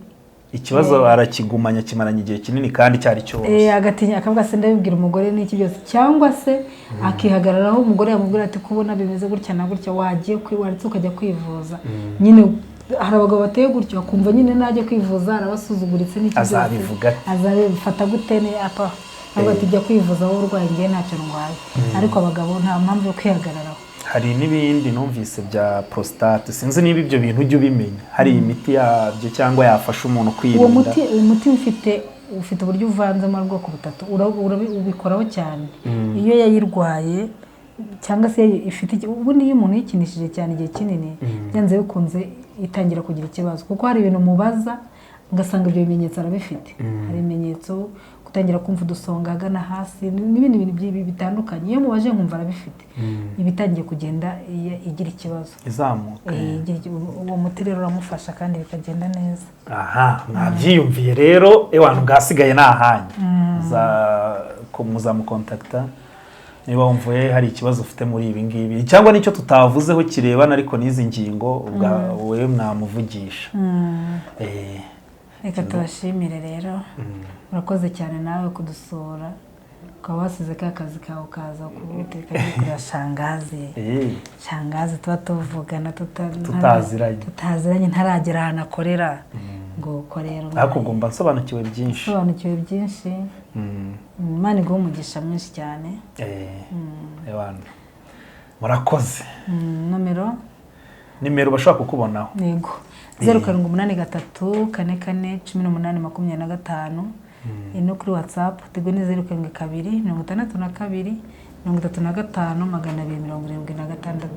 ikibazo arakigumanya kimaranye igihe kinini kandi cyari cyose agatinya akavuga se ndabibwira umugore n'iki byose cyangwa se akihagararaho umugore yamubwira ati kubona bimeze gutya na gutya wagiye kwiwaritse ukajya kwivuza nyine hari abagabo bateye gutyo akumva nyine najya kwivuza arabasuzuguritse n'iki byose azabifata gute ne apa ntabwo tujya kwivuza wowe urwaye ngewe ntacyo ndwaye ariko abagabo nta mpamvu yo kwihagararaho hari n'ibindi numvise bya prostate sinzi niba ibyo bintu ujya ubimenya hari imiti yabyo cyangwa yafasha umuntu kwirinda uwo muti ufite uburyo uvanzemo ubwoko butatu ubikoraho cyane iyo yayirwaye cyangwa se ifite ubundi iyo umuntu yikinishije cyane igihe kinini byanze bikunze itangira kugira ikibazo kuko hari ibintu mubaza ugasanga ibyo bimenyetso arabifite hari ibimenyetso gutangira kumva udusonga agana hasi n'ibindi bintu bitandukanye iyo mubaje nkumva arabifite ibitangiye kugenda igira ikibazo izamuka uwo muti rero uramufasha kandi bikagenda neza mwabyiyumviye rero ewantu bwasigaye ni ahanyu muzamukontakita niba wumvuye hari ikibazo ufite muri ibi ngibi cyangwa nicyo tutavuzeho kirebana ariko n'izi ngingo wowe mwamuvugisha reka tubashimire rero urakoze cyane nawe kudusura ukaba wasize ka kazi kawe ukaza kureba shangazi tuba tuvugana tutaziranye ntaragera ahantu akorera ngo uko rero ariko ugomba nsobanukiwe byinshi Imana iguha umugisha mwinshi cyane murakoze nomero nimero bashaka kukubonaho. Yego. 0783441825 ino kuri WhatsApp Tigo ni 0722 62 35 276.